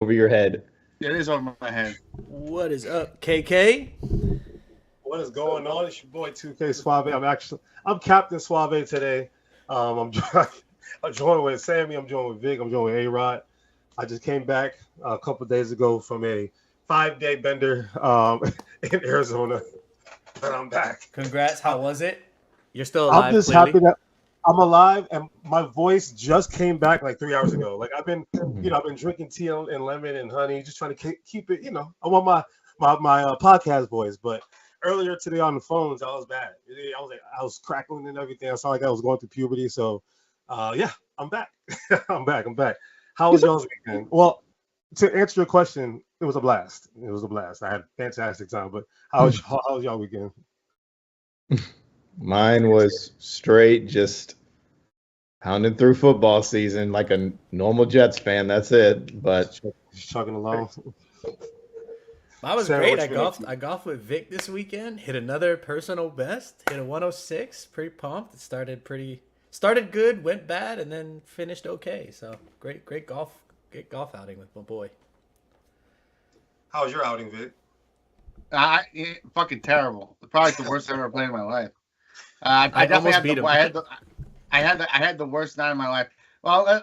over your head. It is over my head. What is up, KK? What is going on? It's your boy 2K Suave. I'm Captain Suave today. I'm I'm joined with Sammy. I'm joined with Vic. I'm joined with A-Rod. I just came back a couple days ago from a 5-day bender in Arizona, and I'm back. Congrats. How was it? You're still I'm alive, just clearly. happy that I'm alive, and my voice just came back like 3 hours ago. Like I've been drinking tea and lemon and honey, just trying to keep it. I want my podcast voice, but earlier today on the phones, I was bad. I was crackling and everything. I sounded like I was going through puberty. So, yeah, I'm back. I'm back. How was y'all's weekend? Well, to answer your question, it was a blast. I had a fantastic time. But how was y'all weekend? Mine was straight, just pounding through football season like a normal Jets fan. That's it. But Just chugging along. Mine was Sarah, great. what I you been up golfed. to? I golfed with Vic this weekend. Hit another personal best. Hit a 106. Pretty pumped. It started good, went bad, and then finished okay. So great golf outing with my boy. How was your outing, Vic? Fucking terrible. Probably the worst I've ever played in my life. I I definitely almost had beat the, him. I had the worst night of my life. Well,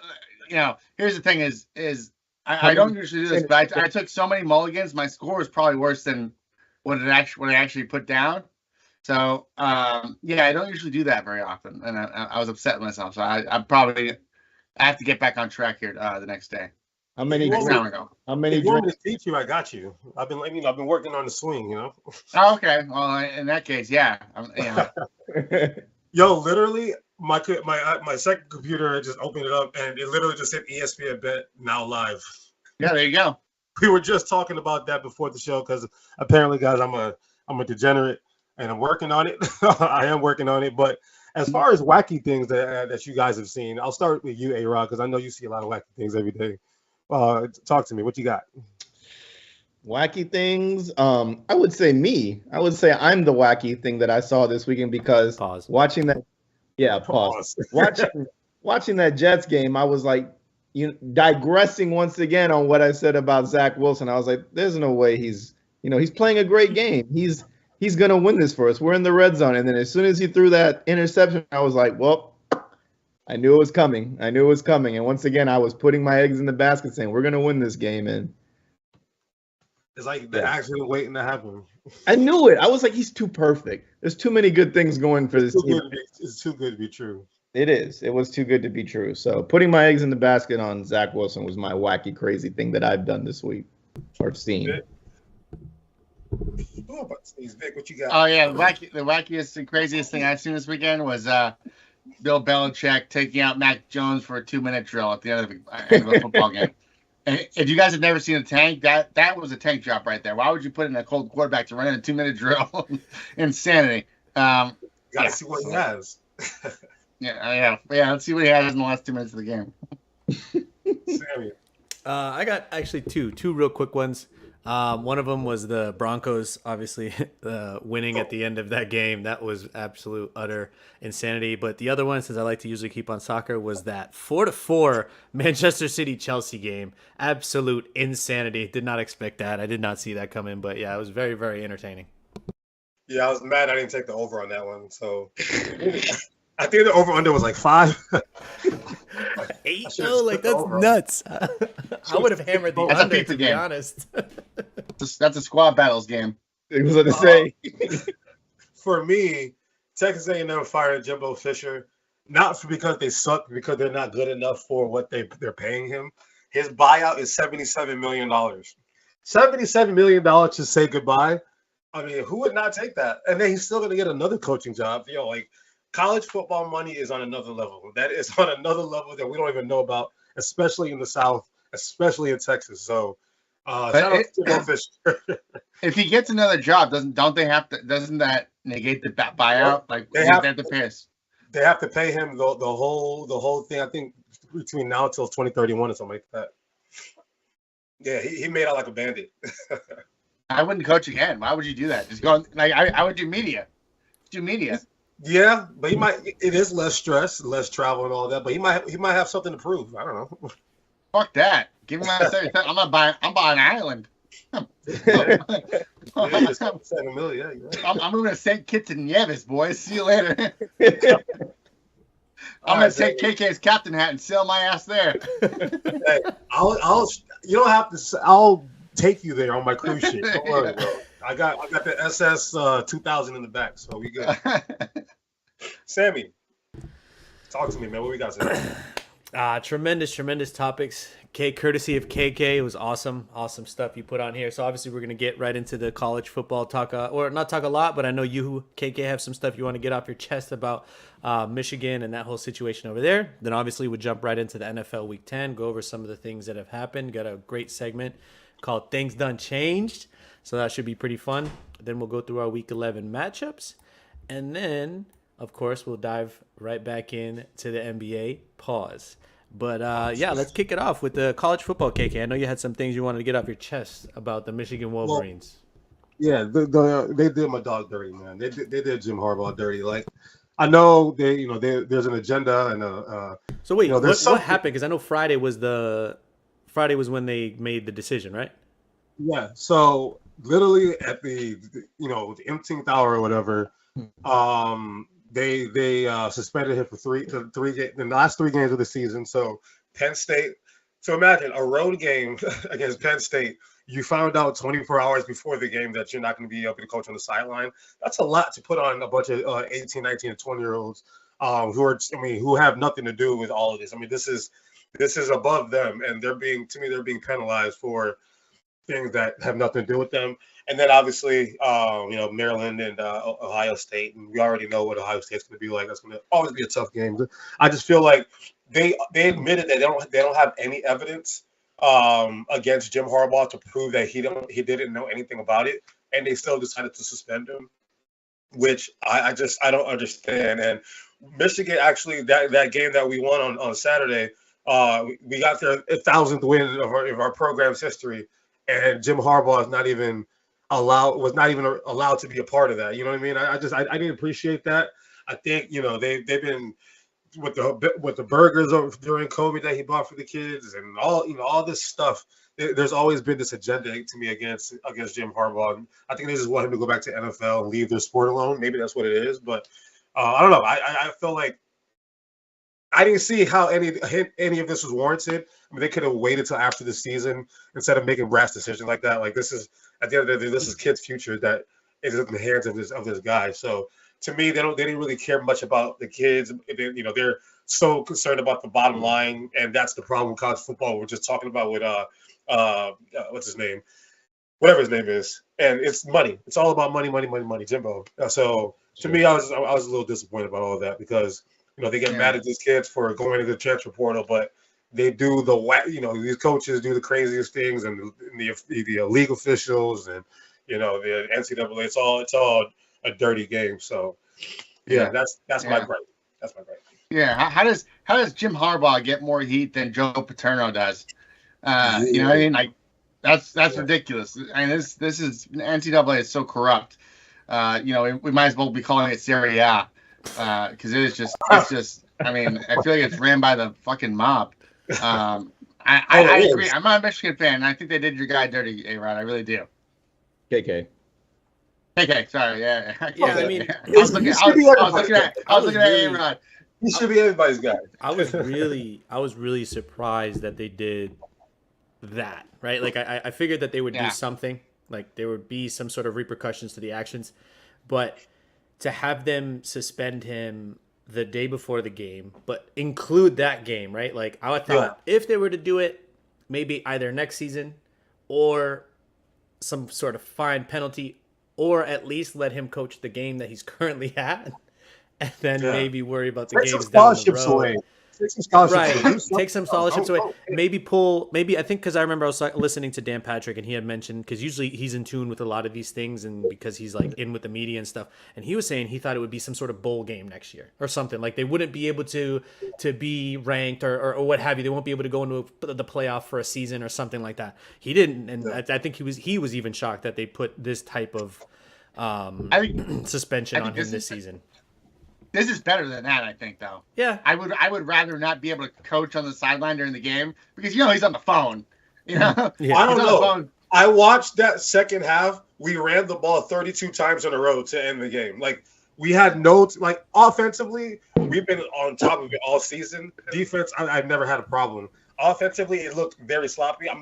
here's the thing: I don't usually do this, but I took so many mulligans. My score was probably worse than what I actually put down. So yeah, I don't usually do that very often, and I was upset with myself. So I have to get back on track here the next day. how many Next round we go. how many If you want me drinks? to teach you, I got you. I've been working on the swing. Oh, okay. Well, in that case, yeah. Yo, literally, my second computer just opened it up and it literally just said ESPN Bet now live. Yeah, there you go. We were just talking about that before the show because apparently, guys, I'm a degenerate and I'm working on it. I am working on it. But as far as wacky things that you guys have seen, I'll start with you, A-Rod, because I know you see a lot of wacky things every day. Talk to me. What you got? Wacky things. I would say me. I would say I'm the wacky thing that I saw this weekend because Pause. watching that. Yeah, pause. Watching that Jets game, I was like, digressing once again on what I said about Zach Wilson. I was like, there's no way he's playing a great game. He's gonna win this for us. We're in the red zone, and then as soon as he threw that interception, I was like, well, I knew it was coming. And once again, I was putting my eggs in the basket, saying we're gonna win this game, and It's like the accident waiting to happen. I knew it. I was like, he's too perfect. There's too many good things going for this team. It's too good to be true. It is. It was too good to be true. So putting my eggs in the basket on Zach Wilson was my wacky, crazy thing that I've done this week or seen. Oh, but Vic, what you got? Oh yeah, the wackiest and craziest thing I've seen this weekend was Bill Belichick taking out Mac Jones for a 2-minute drill at the end of a football game. And if you guys have never seen a tank, that was a tank drop right there. Why would you put in a cold quarterback to run in a 2-minute drill? Insanity. Gotta see what he has. Yeah. Let's see what he has in the last 2 minutes of the game. Sammy. I got actually two real quick ones. One of them was the Broncos, obviously winning at the end of that game. That was absolute utter insanity. But the other one, since I like to usually keep on soccer, was that 4-4 Manchester City Chelsea game. Absolute insanity. Did not expect that. I did not see that coming. But yeah, it was very, very entertaining. Yeah, I was mad I didn't take the over on that one. So I think the over under was like 5. 8 though, like that's nuts. I would have hammered the That's a under, pizza to be game. honest. That's a squad battles game. It was what to say. For me, Texas A&M fired Jimbo Fisher, not because they suck, because they're not good enough for what they're paying him. His buyout is $77 million. $77 million to say goodbye. I mean, who would not take that? And then he's still going to get another coaching job. Like college football money is on another level. That is on another level that we don't even know about, especially in the South, especially in Texas. So, shout out to Jimbo Fisher. If he gets another job, doesn't that negate the buyout? Like They they have- have to pay us. They have to pay him the whole thing. I think between now until 2031 or something like that. Yeah, he made out like a bandit. I wouldn't coach again. Why would you do that? Just go like I would do media. Do media. Yeah, but he might. It is less stress, less travel, and all that. But he might have something to prove. I don't know. Fuck that. Give me my 30. I'm buying Ireland. I'm moving to St. Kitts and Nevis, boys. See you later. I'm gonna take KK's captain hat and sail my ass there. Hey, I'll you don't have to. I'll take you there on my cruise ship. Don't worry, bro. I got the SS 2000 in the back, so we good. Sammy, talk to me, man. What we got today? Tremendous topics. Courtesy of KK, it was awesome stuff you put on here. So obviously we're gonna get right into the college football talk, or not talk a lot, but I know you, KK, have some stuff you want to get off your chest about Michigan and that whole situation over there. Then obviously we'll jump right into the NFL Week 10, go over some of the things that have happened. Got a great segment called "Things Done Changed," so that should be pretty fun. Then we'll go through our Week 11 matchups, and then of course we'll dive right back in to the NBA. Pause. But yeah, let's kick it off with the college football, KK. I know you had some things you wanted to get off your chest about the Michigan Wolverines. Well, yeah, they did my dog dirty, man. They did Jim Harbaugh dirty. Like, I know there's an agenda and So wait, what happened? Because I know Friday was when they made the decision, right? Yeah. So literally at the the 18th hour or whatever, they suspended him for the last 3 games of the season. So Penn State. So imagine a road game against Penn State. You found out 24 hours before the game that you're not going to be able to coach on the sideline. That's a lot to put on a bunch of 18, 19, and 20-year-olds who have nothing to do with all of this. I mean, this is above them, and they're being penalized for things that have nothing to do with them. And then obviously, Maryland and Ohio State, and we already know what Ohio State's going to be like. That's going to always be a tough game. I just feel like they admitted that they don't have any evidence against Jim Harbaugh to prove that he didn't know anything about it, and they still decided to suspend him, which I don't understand. And Michigan actually that game that we won on Saturday, we got their 1,000th win of our program's history. And Jim Harbaugh was not even allowed to be a part of that. You know what I mean? I didn't appreciate that. I think they've been with the burgers during COVID that he bought for the kids and all this stuff. There's always been this agenda to me against Jim Harbaugh. I think they just want him to go back to NFL and leave their sport alone. Maybe that's what it is, but I don't know. I feel like I didn't see how any of this was warranted. I mean, they could have waited till after the season instead of making rash decisions like that. Like, this is, at the end of the day, this is kids' future that is in the hands of this guy. So to me, they didn't really care much about the kids. They're so concerned about the bottom line, and that's the problem with college football. We're just talking about with what's his name, whatever his name is, and it's money. It's all about money, Jimbo. So to me, I was a little disappointed about all of that because they get mad at these kids for going to the transfer portal, but they do these coaches do the craziest things, and the league officials and the NCAA. It's all a dirty game. So that's my gripe. That's my gripe. Yeah, how does Jim Harbaugh get more heat than Joe Paterno does? You know what I mean? Like that's ridiculous. I mean, this is NCAA is so corrupt. We might as well be calling it Serie A. Because it's just. I mean, I feel like it's ran by the fucking mob. I agree. I'm not a Michigan fan, and I think they did your guy dirty, A-Rod. I really do. KK. Sorry, yeah. I mean, I was looking at A-Rod. He should be everybody's guy. I was really surprised that they did that. Right? Like I figured that they would do something. Like there would be some sort of repercussions to the actions, but to have them suspend him the day before the game, but include that game, right? Like I thought if they were to do it, maybe either next season or some sort of fine penalty, or at least let him coach the game that he's currently at, and then maybe worry about the games down the road. Away. Take some scholarships away. Take some scholarships away. Maybe I think because I remember I was listening to Dan Patrick and he had mentioned, because usually he's in tune with a lot of these things and because he's like in with the media and stuff. And he was saying he thought it would be some sort of bowl game next year or something. Like they wouldn't be able to be ranked or what have you. They won't be able to go into the playoff for a season or something like that. He didn't. And I think he was even shocked that they put this type of suspension on him this season. This is better than that, I think, though. Yeah. I would rather not be able to coach on the sideline during the game because he's on the phone. Yeah. I don't know. I watched that second half. We ran the ball 32 times in a row to end the game. Like we had offensively, we've been on top of it all season. Defense, I've never had a problem. Offensively, it looked very sloppy. I'm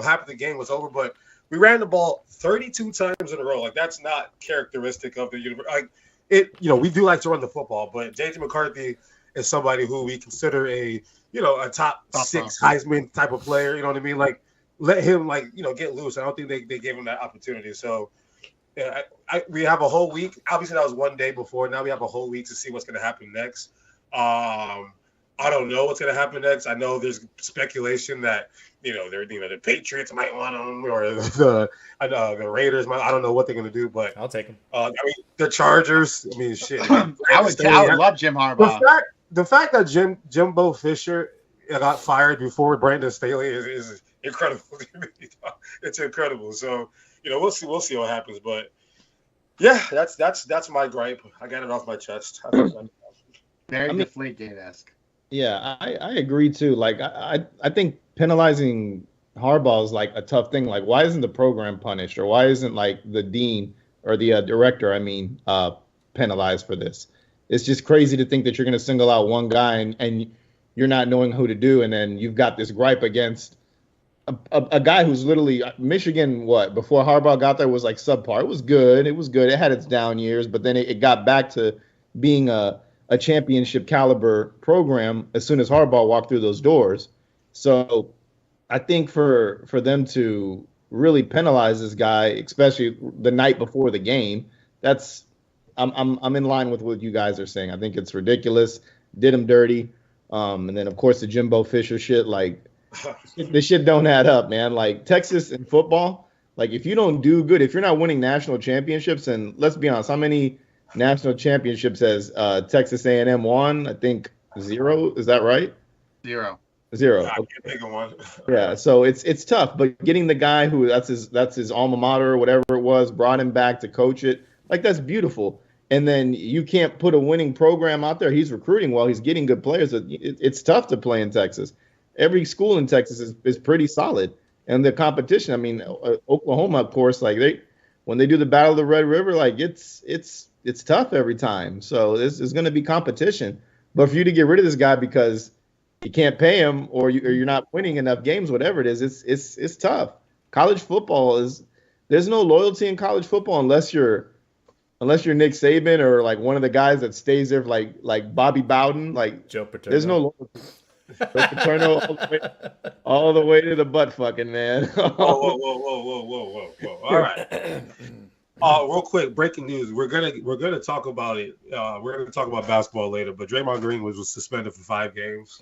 happy the game was over, but we ran the ball 32 times in a row. Like that's not characteristic of the universe. Like we do like to run the football, but JJ McCarthy is somebody who we consider a top 6 Heisman type of player. You know what I mean? Like let him get loose. I don't think they gave him that opportunity. So yeah, we have a whole week. Obviously, that was one day before. Now we have a whole week to see what's going to happen next. I don't know what's going to happen next. I know there's speculation that the Patriots might want him, or the Raiders might. I don't know what they're going to do, but I'll take him. The Chargers. I mean, shit. I would love Jim Harbaugh. The fact that Jimbo Fisher got fired before Brandon Staley is incredible to me. It's incredible. So we'll see what happens, but yeah, that's my gripe. I got it off my chest. Very Deflategate-esque. Yeah, I agree too. Like I think penalizing Harbaugh is like a tough thing. Like why isn't the program punished, or why isn't like the dean or the director, penalized for this? It's just crazy to think that you're going to single out one guy and you're not knowing who to do, and then you've got this gripe against a guy who's literally Michigan. What before Harbaugh got there was like subpar. It was good. It had its down years, but then it got back to being a championship caliber program as soon as Harbaugh walked through those doors. So I think for them to really penalize this guy, especially the night before the game, I'm in line with what you guys are saying. I think it's ridiculous. Did him dirty. And then of course the Jimbo Fisher shit, like this shit don't add up, man. Like Texas in football, like if you don't do good, if you're not winning national championships, and let's be honest, how many national championships has Texas A&M won? I think 0. Is that right? 0. Yeah, I can't think of one. Yeah, so it's tough, but getting the guy who that's his alma mater or whatever it was, brought him back to coach it, like that's beautiful. And then you can't put a winning program out there. He's recruiting well. He's getting good players. It's tough to play in Texas. Every school in Texas is pretty solid, and the competition. I mean, Oklahoma, of course, like when they do the Battle of the Red River, like it's tough every time. So this is going to be competition. But for you to get rid of this guy because you can't pay him or you're not winning enough games, whatever it is, it's tough. College football there's no loyalty in college football unless you're Nick Saban or like one of the guys that stays there like Bobby Bowden, like Joe Paterno. There's no loyalty. Joe Paterno all the way to the butt fucking, man. Whoa. All right. Real quick, breaking news. We're gonna talk about it. We're gonna talk about basketball later, but Draymond Green was suspended for 5 games.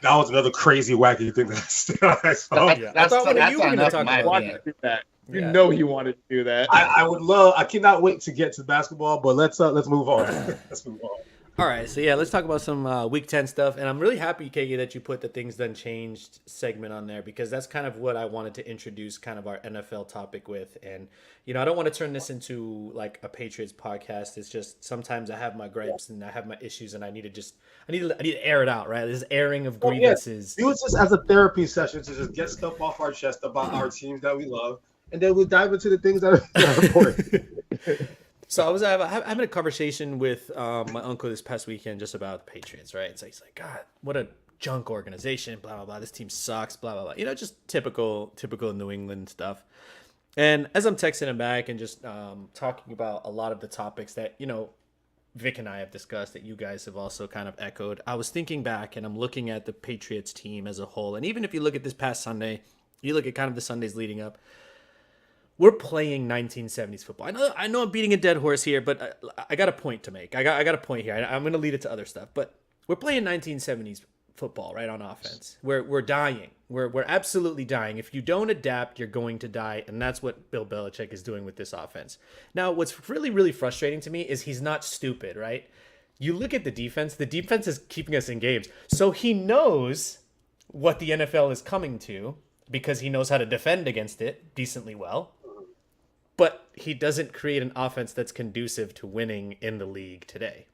That was another crazy, wacky thing that I saw. I thought one of you were going to talk about that. You know he wanted to do that. I cannot wait to get to basketball, but let's move on. Let's move on. All right, so yeah, let's talk about some Week 10 stuff. And I'm really happy, KG, that you put the Things Done Changed segment on there because that's kind of what I wanted to introduce kind of our NFL topic with. And, I don't want to turn this into like a Patriots podcast. It's just sometimes I have my gripes and I have my issues and I need to air it out, right? This airing of grievances. Do it just as a therapy session to just get stuff off our chest about our teams that we love. And then we'll dive into the things that are important. So I was having a conversation with my uncle this past weekend just about the Patriots, right? So he's like, God, what a junk organization, blah, blah, blah. This team sucks, blah, blah, blah. Just typical New England stuff. And as I'm texting him back and just talking about a lot of the topics that, Vic and I have discussed that you guys have also kind of echoed, I was thinking back and I'm looking at the Patriots team as a whole. And even if you look at this past Sunday, you look at kind of the Sundays leading up, we're playing 1970s football. I know I'm beating a dead horse here, but I got a point to make. I got a point here. I'm going to lead it to other stuff. But we're playing 1970s football, right, on offense. We're dying. We're absolutely dying. If you don't adapt, you're going to die, and that's what Bill Belichick is doing with this offense. Now, what's really, really frustrating to me is he's not stupid, right? You look at the defense. The defense is keeping us in games. So he knows what the NFL is coming to because he knows how to defend against it decently well. But he doesn't create an offense that's conducive to winning in the league today.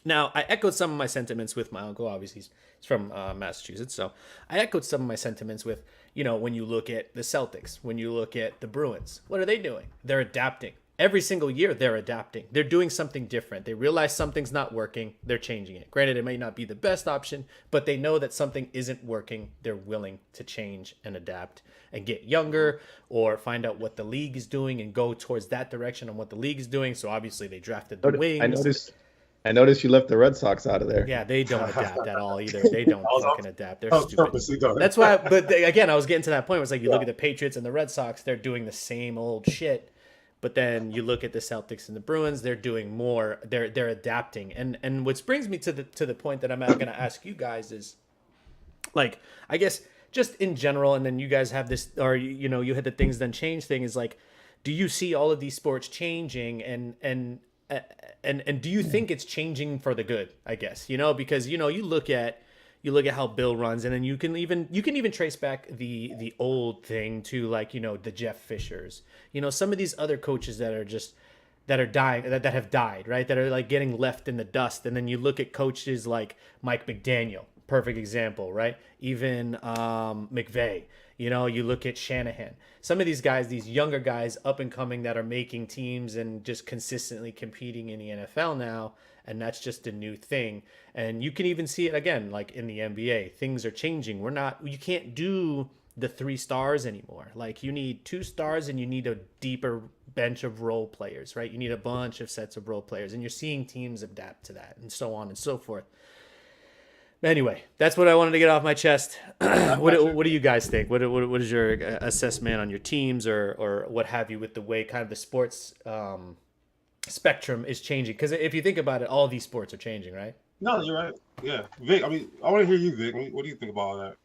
Now, I echoed some of my sentiments with my uncle. Obviously, he's from Massachusetts. So I echoed some of my sentiments with, when you look at the Celtics, when you look at the Bruins, what are they doing? They're adapting. Every single year, they're adapting. They're doing something different. They realize something's not working. They're changing it. Granted, it may not be the best option, but they know that something isn't working. They're willing to change and adapt and get younger or find out what the league is doing and go towards that direction on what the league is doing. So obviously, they drafted the wings. I noticed you left the Red Sox out of there. Yeah, they don't adapt at all either. They don't fucking adapt. They're stupid. That's why. But again, I was getting to that point where it's like you look at the Patriots and the Red Sox, they're doing the same old shit. But then you look at the Celtics and the Bruins, they're doing more. They're adapting. And what brings me to the point that I'm going to ask you guys is, like, I guess just in general, and then you guys have this, or you had the things then change thing, is like, do you see all of these sports changing and do you think it's changing for the good, I guess, because, you look at how Bill runs, and then you can even trace back the old thing to, like, the Jeff Fishers, some of these other coaches that are dying, that have died, right? That are like getting left in the dust. And then you look at coaches like Mike McDaniel, perfect example, right? Even McVay. You look at Shanahan. Some of these guys, these younger guys up and coming that are making teams and just consistently competing in the NFL now, and that's just a new thing. And you can even see it again, like in the NBA. Things are changing. You can't do the 3 stars anymore. Like, you need 2 stars and you need a deeper bench of role players, right? You need a bunch of sets of role players, and you're seeing teams adapt to that, and so on and so forth. Anyway, that's what I wanted to get off my chest. What do you guys think? What is your assessment on your teams or what have you with the way kind of the sports spectrum is changing? Because if you think about it, all these sports are changing, right? No, you're right. Yeah, Vic. I want to hear you, Vic. What do you think about all that?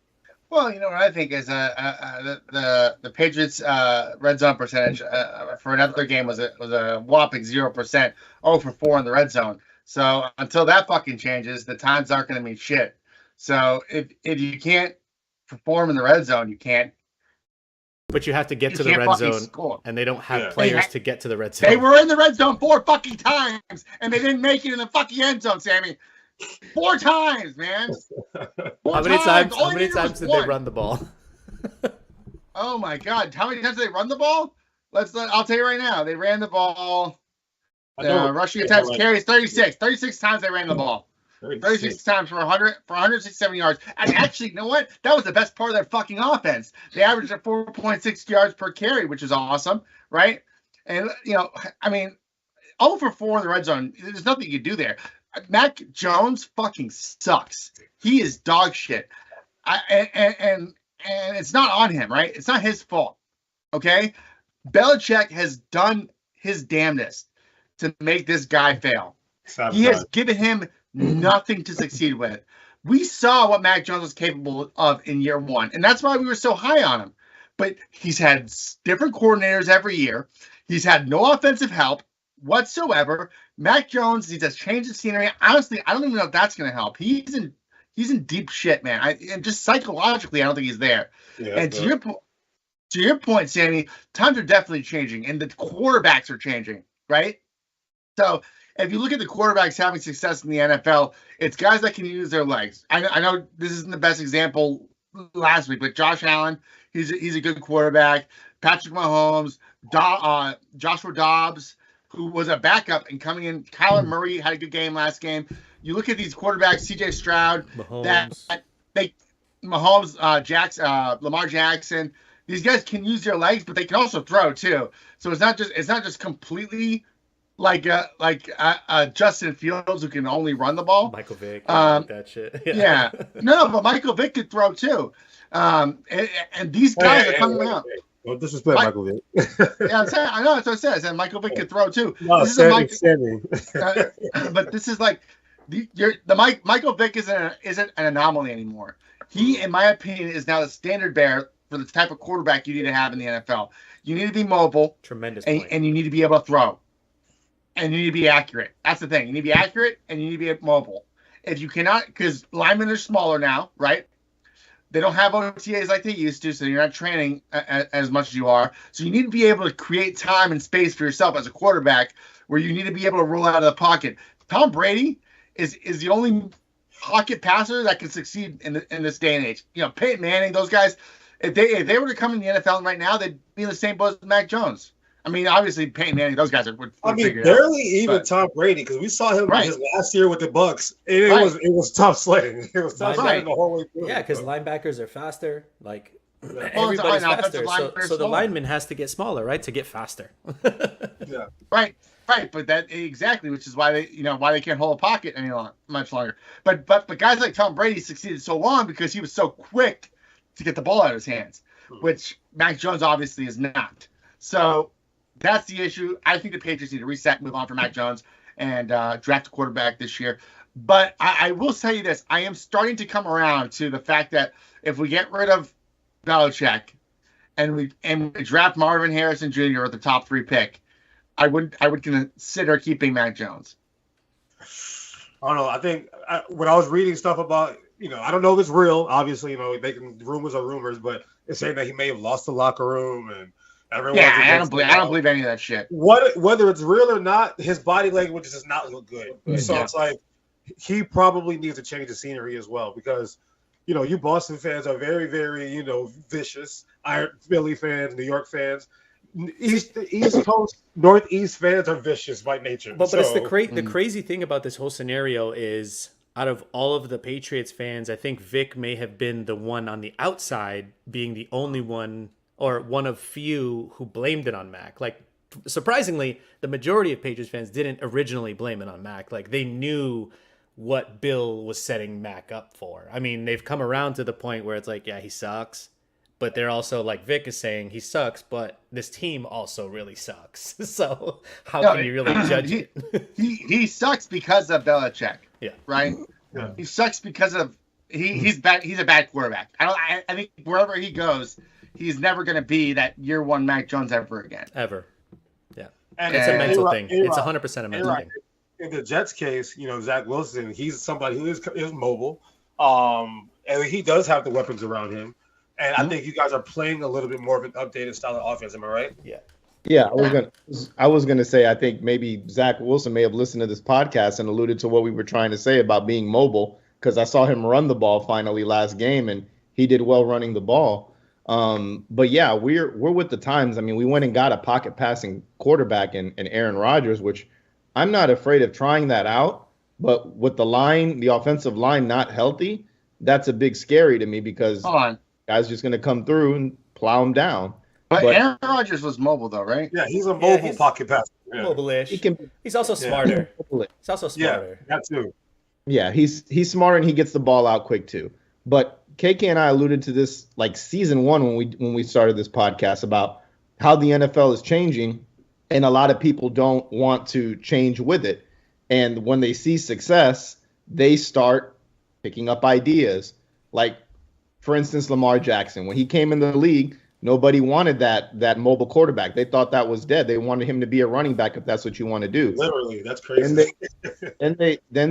Well, what I think is the Patriots' red zone percentage for another game was a whopping 0%, 0 for 4 in the red zone. So until that fucking changes, the times aren't going to mean shit. So if you can't perform in the red zone, you can't. But you have to get to the red zone, score. And they don't have players to get to the red zone. They were in the red zone 4 fucking times, and they didn't make it in the fucking end zone, Sammy. 4 times, man. How many times did they run the ball? Oh my God! How many times did they run the ball? I'll tell you right now. They ran the ball. Rushing attempts, carries 36. 36 times they ran the ball. 36 times for 167 yards. And actually, you know what? That was the best part of their fucking offense. They averaged at 4.6 yards per carry, which is awesome, right? And 0 for 4 in the red zone. There's nothing you can do there. Mac Jones fucking sucks. He is dog shit. And it's not on him, right? It's not his fault. Okay? Belichick has done his damnedest to make this guy fail. He has given him nothing to succeed with. We saw what Mac Jones was capable of in year 1, and that's why we were so high on him. But he's had different coordinators every year. He's had no offensive help whatsoever. Mac Jones, he just changed the scenery. Honestly, I don't even know if that's going to help. He's in deep shit, man. And just psychologically, I don't think he's there. Yeah, and to your point, Sammy, times are definitely changing, and the quarterbacks are changing, right? So if you look at the quarterbacks having success in the NFL, it's guys that can use their legs. I know this isn't the best example last week, but Josh Allen, he's a good quarterback. Patrick Mahomes, Joshua Dobbs, who was a backup and coming in. Kyler Murray had a good game last game. You look at these quarterbacks, C.J. Stroud, Lamar Jackson. These guys can use their legs, but they can also throw too. So it's not just completely like Justin Fields who can only run the ball. Michael Vick, that shit. Yeah. No, but Michael Vick could throw too. And these guys are coming out. Don't disrespect Michael Vick. Yeah, I know that's what I said. I said Michael Vick could throw too. No, Sammy. But this is like Michael Vick isn't an anomaly anymore. He, in my opinion, is now the standard bearer for the type of quarterback you need to have in the NFL. You need to be mobile. Tremendous. And you need to be able to throw. And you need to be accurate. That's the thing. You need to be accurate and you need to be mobile. If you cannot, because linemen are smaller now, right? They don't have OTAs like they used to, so you're not training as much as you are. So you need to be able to create time and space for yourself as a quarterback where you need to be able to roll out of the pocket. Tom Brady is the only pocket passer that can succeed in this day and age. Peyton Manning, those guys, if they were to come in the NFL right now, they'd be in the same boat as Mac Jones. I mean, obviously Peyton Manning, those guys would figure it out. Barely even Tom Brady, because we saw him his last year with the Bucs. It was tough sledding. It was tough sledding the whole way through. Yeah, because linebackers are faster. Like everybody's faster, so the lineman has to get smaller, right, to get faster. Yeah. Right. But that exactly, which is why they can't hold a pocket much longer. But guys like Tom Brady succeeded so long because he was so quick to get the ball out of his hands, which Mac Jones obviously is not. So that's the issue. I think the Patriots need to reset, move on from Mac Jones, and draft a quarterback this year. But I will tell you this: I am starting to come around to the fact that if we get rid of Belichick and we draft Marvin Harrison Jr. at the top 3 pick, I would consider keeping Mac Jones. I don't know. I think when I was reading stuff about, I don't know if it's real. Obviously, rumors are rumors, but it's saying that he may have lost the locker room and everyone. Yeah, I don't believe any of that shit. Whether it's real or not, his body language does not look good. So it's like he probably needs to change the scenery as well because, you Boston fans are very, very, vicious. Philly fans, New York fans. East Coast, Northeast fans are vicious by nature. But it's the crazy thing about this whole scenario is, out of all of the Patriots fans, I think Vic may have been the one on the outside, being the only one or one of few who blamed it on Mac. Like, surprisingly, the majority of Patriots fans didn't originally blame it on Mac. Like, they knew what Bill was setting Mac up for. I mean, they've come around to the point where it's like, yeah, he sucks. But they're also, like Vic is saying, he sucks, but this team also really sucks. So how can you really judge it? He sucks because of Belichick. Yeah. Right? Yeah. He sucks because of he's bad. He's a bad quarterback. I think wherever he goes, he's never going to be that year one Mac Jones ever again. Ever. Yeah. And it's a mental thing. It's 100% a mental thing. In the Jets case, Zach Wilson, he's somebody who is mobile. And he does have the weapons around him. And I think you guys are playing a little bit more of an updated style of offense. Am I right? Yeah. Yeah, I was gonna say I think maybe Zach Wilson may have listened to this podcast and alluded to what we were trying to say about being mobile, because I saw him run the ball finally last game and he did well running the ball. But yeah, we're with the times. I mean, we went and got a pocket passing quarterback in Aaron Rdgers, which I'm not afraid of trying that out. But with the offensive line not healthy, that's a big scary to me because guys just gonna come through and plow him down. But Aaron Rdgers was mobile, though, right? Yeah, he's a mobile pocket passer. Yeah. Mobile-ish. He's also smarter. He's also smarter. Yeah, that too. Yeah, he's smart and he gets the ball out quick too. But KK and I alluded to this like season 1 when we started this podcast about how the NFL is changing, and a lot of people don't want to change with it. And when they see success, they start picking up ideas. Like, for instance, Lamar Jackson, when he came in the league, nobody wanted that mobile quarterback. They thought that was dead. They wanted him to be a running back if that's what you want to do. Literally, that's crazy. And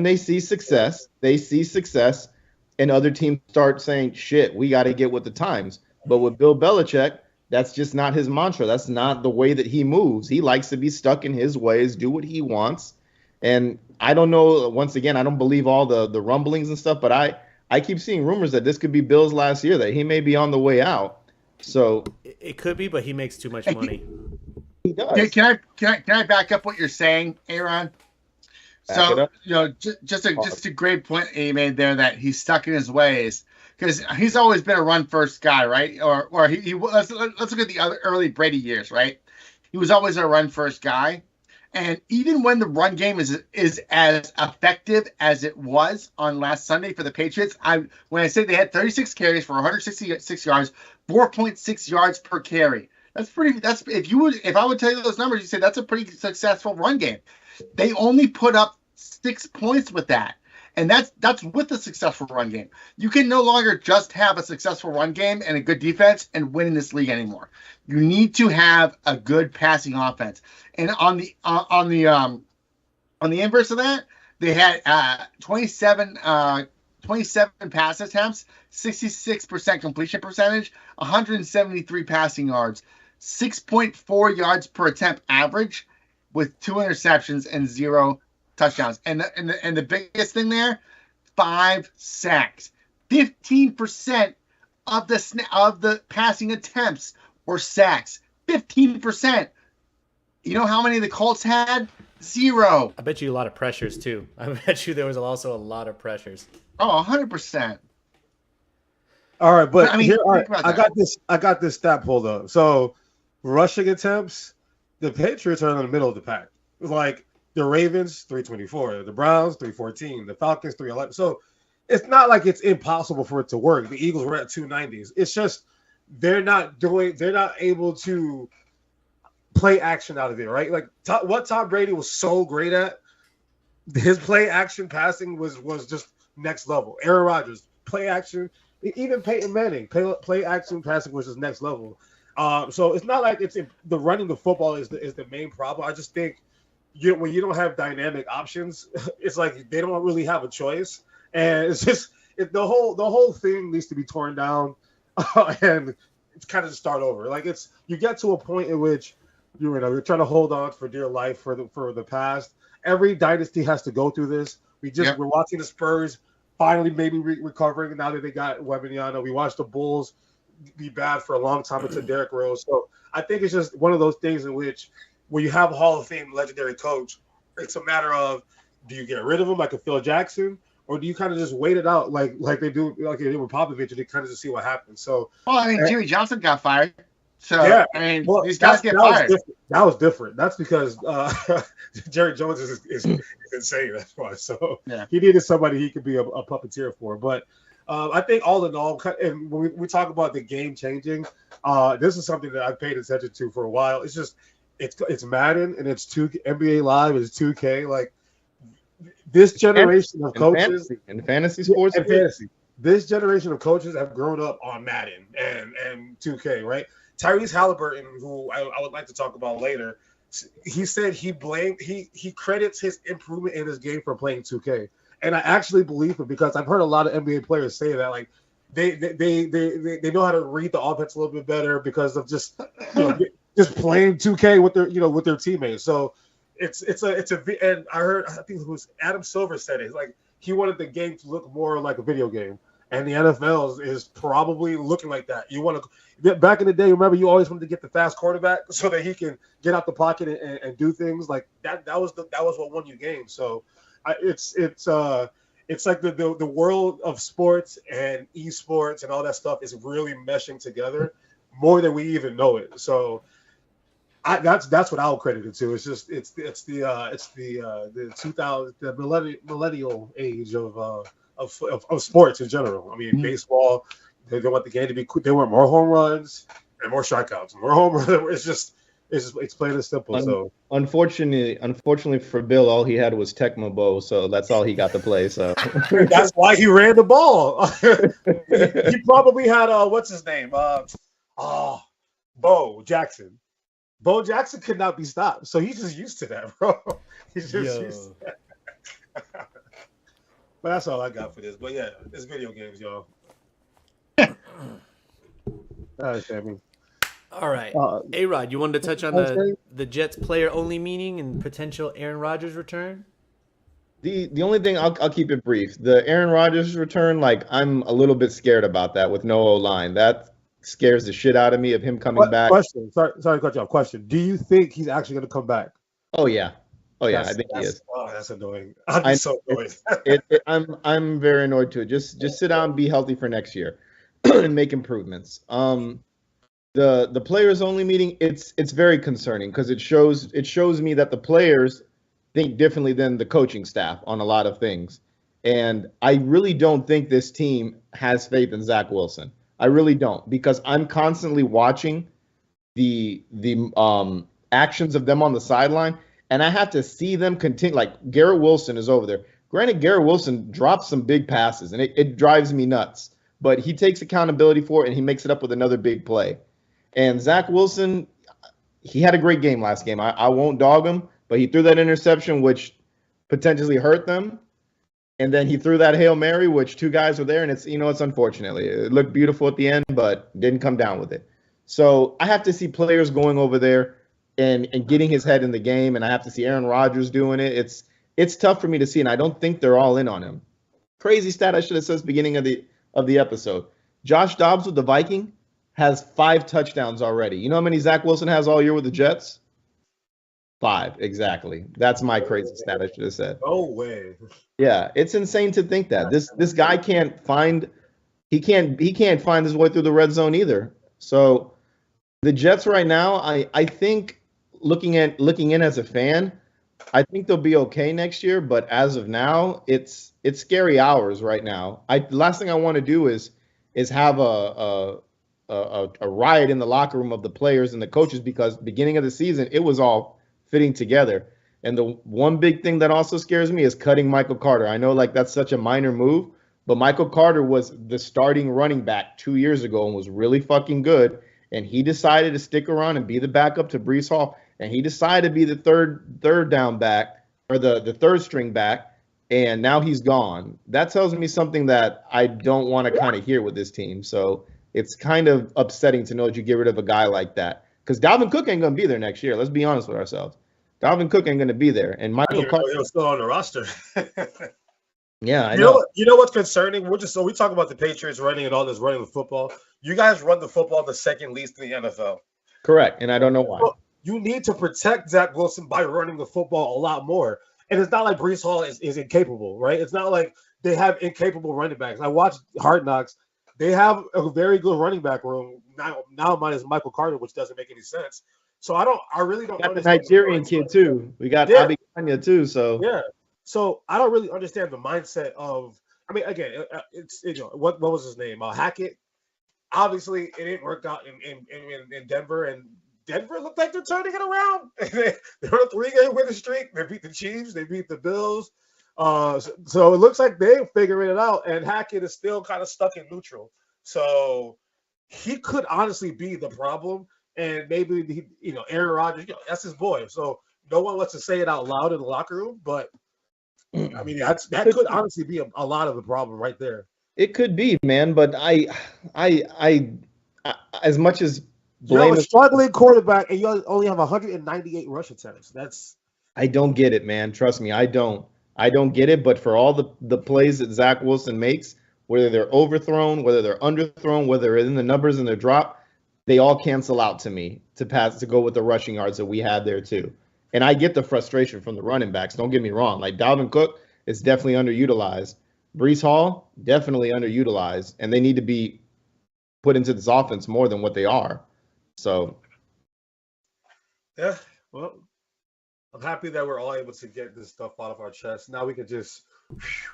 they see success. They see success, and other teams start saying, shit, we got to get with the times. But with Bill Belichick, that's just not his mantra. That's not the way that he moves. He likes to be stuck in his ways, do what he wants. And I don't know, once again, I don't believe all the rumblings and stuff, but I keep seeing rumors that this could be Bill's last year, that he may be on the way out. So it could be, but he makes too much money. He does. Can I back up what you're saying, Aaron? So just a great point he made there, that he's stuck in his ways, because he's always been a run first guy, right? Or he let's look at the other early Brady years, right? He was always a run first guy. And even when the run game is as effective as it was on last Sunday for the Patriots, when I say they had 36 carries for 166 yards, 4.6 yards per carry. If I would tell you those numbers, you say that's a pretty successful run game. They only put up 6 points with that. And that's with a successful run game. You can no longer just have a successful run game and a good defense and win in this league anymore. You need to have a good passing offense. And on the inverse of that, they had 27 pass attempts, 66% completion percentage, 173 passing yards, 6.4 yards per attempt average, with 2 interceptions and 0 touchdowns. And the biggest thing there, 5 sacks. 15% of the passing attempts were sacks. 15%. You know how many the Colts had? 0. I bet you a lot of pressures too. I bet you there was also a lot of pressures. Oh, 100%. All right, but I mean, here, all right, think about I that. got this stat pulled up. So rushing attempts, the Patriots are in the middle of the pack. Like the Ravens, 324, the Browns, 314, the Falcons, 311. So it's not like it's impossible for it to work. The Eagles were at 290s. It's just they're not able to play action out of it, right? Like what Tom Brady was so great at, his play action passing was just next level. Aaron Rodgers, play action. Even Peyton Manning, play action passing was just next level. So it's not like the running the football is the main problem. I just think when you don't have dynamic options, it's like they don't really have a choice, and it's just the whole thing needs to be torn down and it's kind of just start over. Like you get to a point in which you're trying to hold on for dear life for the past. Every dynasty has to go through this. We're watching the Spurs finally maybe recovering now that they got Wembanyama. We watched the Bulls be bad for a long time until Derrick Rose. So I think it's just one of those things in which when you have a Hall of Fame legendary coach, it's a matter of do you get rid of him like a Phil Jackson, or do you kind of just wait it out like they do like they did with Popovich and they kind of just see what happens. So well, I mean, Jimmy Johnson got fired. So yeah, I mean, well, these guys get fired. That was different. That's because Jerry Jones is insane. That's why. So he needed somebody he could be a puppeteer for. But I think all in all, and when we talk about the game changing, this is something that I've paid attention to for a while. It's just it's Madden and it's NBA Live, it's 2K. Like this generation of coaches and fantasy sports and fantasy. This generation of coaches have grown up on Madden and 2K, right? Tyrese Halliburton, who I would like to talk about later, he said he credits his improvement in his game for playing 2K, and I actually believe him because I've heard a lot of NBA players say that like they know how to read the offense a little bit better because of just just playing 2K with their teammates. So it's and I think it was Adam Silver said it like he wanted the game to look more like a video game. And the NFL is probably looking like that. You want to back in the day. Remember, you always wanted to get the fast quarterback so that he can get out the pocket and do things like that. That was what won you games. So it's like the world of sports and esports and all that stuff is really meshing together more than we even know it. So that's what I'll credit it to. It's just it's the 2000 the millennial age of sports in general. I mean, baseball, they want the game to be quick. They want more home runs and more strikeouts. More home runs. It's plain and simple. So unfortunately for Bill, all he had was Tecmo Bowl, so that's all he got to play. So that's why he ran the ball. he probably had what's his name? Bo Jackson. Bo Jackson could not be stopped, so he's just used to that, bro. He's just used to that. But that's all I got for this. But yeah, it's video games, y'all. All right, Sammy. All right. A-Rod, you wanted to touch on the Jets player only meeting and potential Aaron Rodgers return? The only thing I'll keep it brief. The Aaron Rodgers return, like I'm a little bit scared about that with no O-line. That scares the shit out of me of him coming back. Question. Sorry to cut you off. Question. Do you think he's actually going to come back? Oh yeah. I think he is. Oh, that's annoying. I'm so annoyed. I'm very annoyed too. Just sit down and be healthy for next year and make improvements. The players only meeting, it's very concerning because it shows me that the players think differently than the coaching staff on a lot of things. And I really don't think this team has faith in Zach Wilson. I really don't, because I'm constantly watching the actions of them on the sideline. And I have to see them continue. Like Garrett Wilson is over there. Granted, Garrett Wilson drops some big passes, and it drives me nuts. But he takes accountability for it, and he makes it up with another big play. And Zach Wilson, he had a great game last game. I won't dog him, but he threw that interception, which potentially hurt them. And then he threw that Hail Mary, which two guys were there, and it's unfortunately. It looked beautiful at the end, but didn't come down with it. So I have to see players going over there and getting his head in the game, and I have to see Aaron Rodgers doing it. it's tough for me to see, and I don't think they're all in on him. Crazy stat I should have said at the beginning of the episode. Josh Dobbs with the Viking has 5 touchdowns already. You know how many Zach Wilson has all year with the Jets? 5, exactly. That's my crazy stat I should have said. No way. Yeah, it's insane to think that this guy can't find he can't find his way through the red zone either. So the Jets right now, I think looking in as a fan, I think they'll be okay next year. But as of now, it's scary hours right now. The last thing I want to do is have a riot in the locker room of the players and the coaches, because beginning of the season it was all fitting together. And the one big thing that also scares me is cutting Michael Carter. I know like that's such a minor move, but Michael Carter was the starting running back 2 years ago and was really fucking good. And he decided to stick around and be the backup to Breece Hall. And he decided to be the third down back, or the third string back. And now he's gone. That tells me something that I don't want to kind of hear with this team. So it's kind of upsetting to know that you get rid of a guy like that. Because Dalvin Cook ain't going to be there next year. Let's be honest with ourselves. Dalvin Cook ain't going to be there. And Michael Carter is still on the roster. Yeah, I know. You know what's concerning? We talk about the Patriots running and all this running the football. You guys run the football the second least in the NFL. Correct, and I don't know why. Well, you need to protect Zach Wilson by running the football a lot more. And it's not like Breece Hall is incapable, right? It's not like they have incapable running backs. I watched Hard Knocks. They have a very good running back room now minus Michael Carter, which doesn't make any sense. So I really don't understand. The Nigerian kid too. We got Abi Kanya too. So yeah. So I don't really understand the mindset of. I mean, again, it's what was his name? Hackett. Obviously, it didn't work out in Denver, and Denver looked like they're turning it around. They're on a 3-game winning streak. They beat the Chiefs. They beat the Bills. So it looks like they're figuring it out, and Hackett is still kind of stuck in neutral. So he could honestly be the problem, and maybe Aaron Rdgers, that's his boy. So no one wants to say it out loud in the locker room, but I mean that could honestly be a lot of the problem right there. It could be, man, but I as much as blame a struggling quarterback, and you only have 198 rush attempts. I don't get it, man. Trust me, I don't get it. But for all the plays that Zach Wilson makes, whether they're overthrown, whether they're underthrown, whether they're in the numbers and they're dropped, they all cancel out to me to go with the rushing yards that we had there too. And I get the frustration from the running backs. Don't get me wrong. Like Dalvin Cook is definitely underutilized. Breece Hall, definitely underutilized. And they need to be put into this offense more than what they are. So. Yeah, well, I'm happy that we're all able to get this stuff out of our chest. Now we can just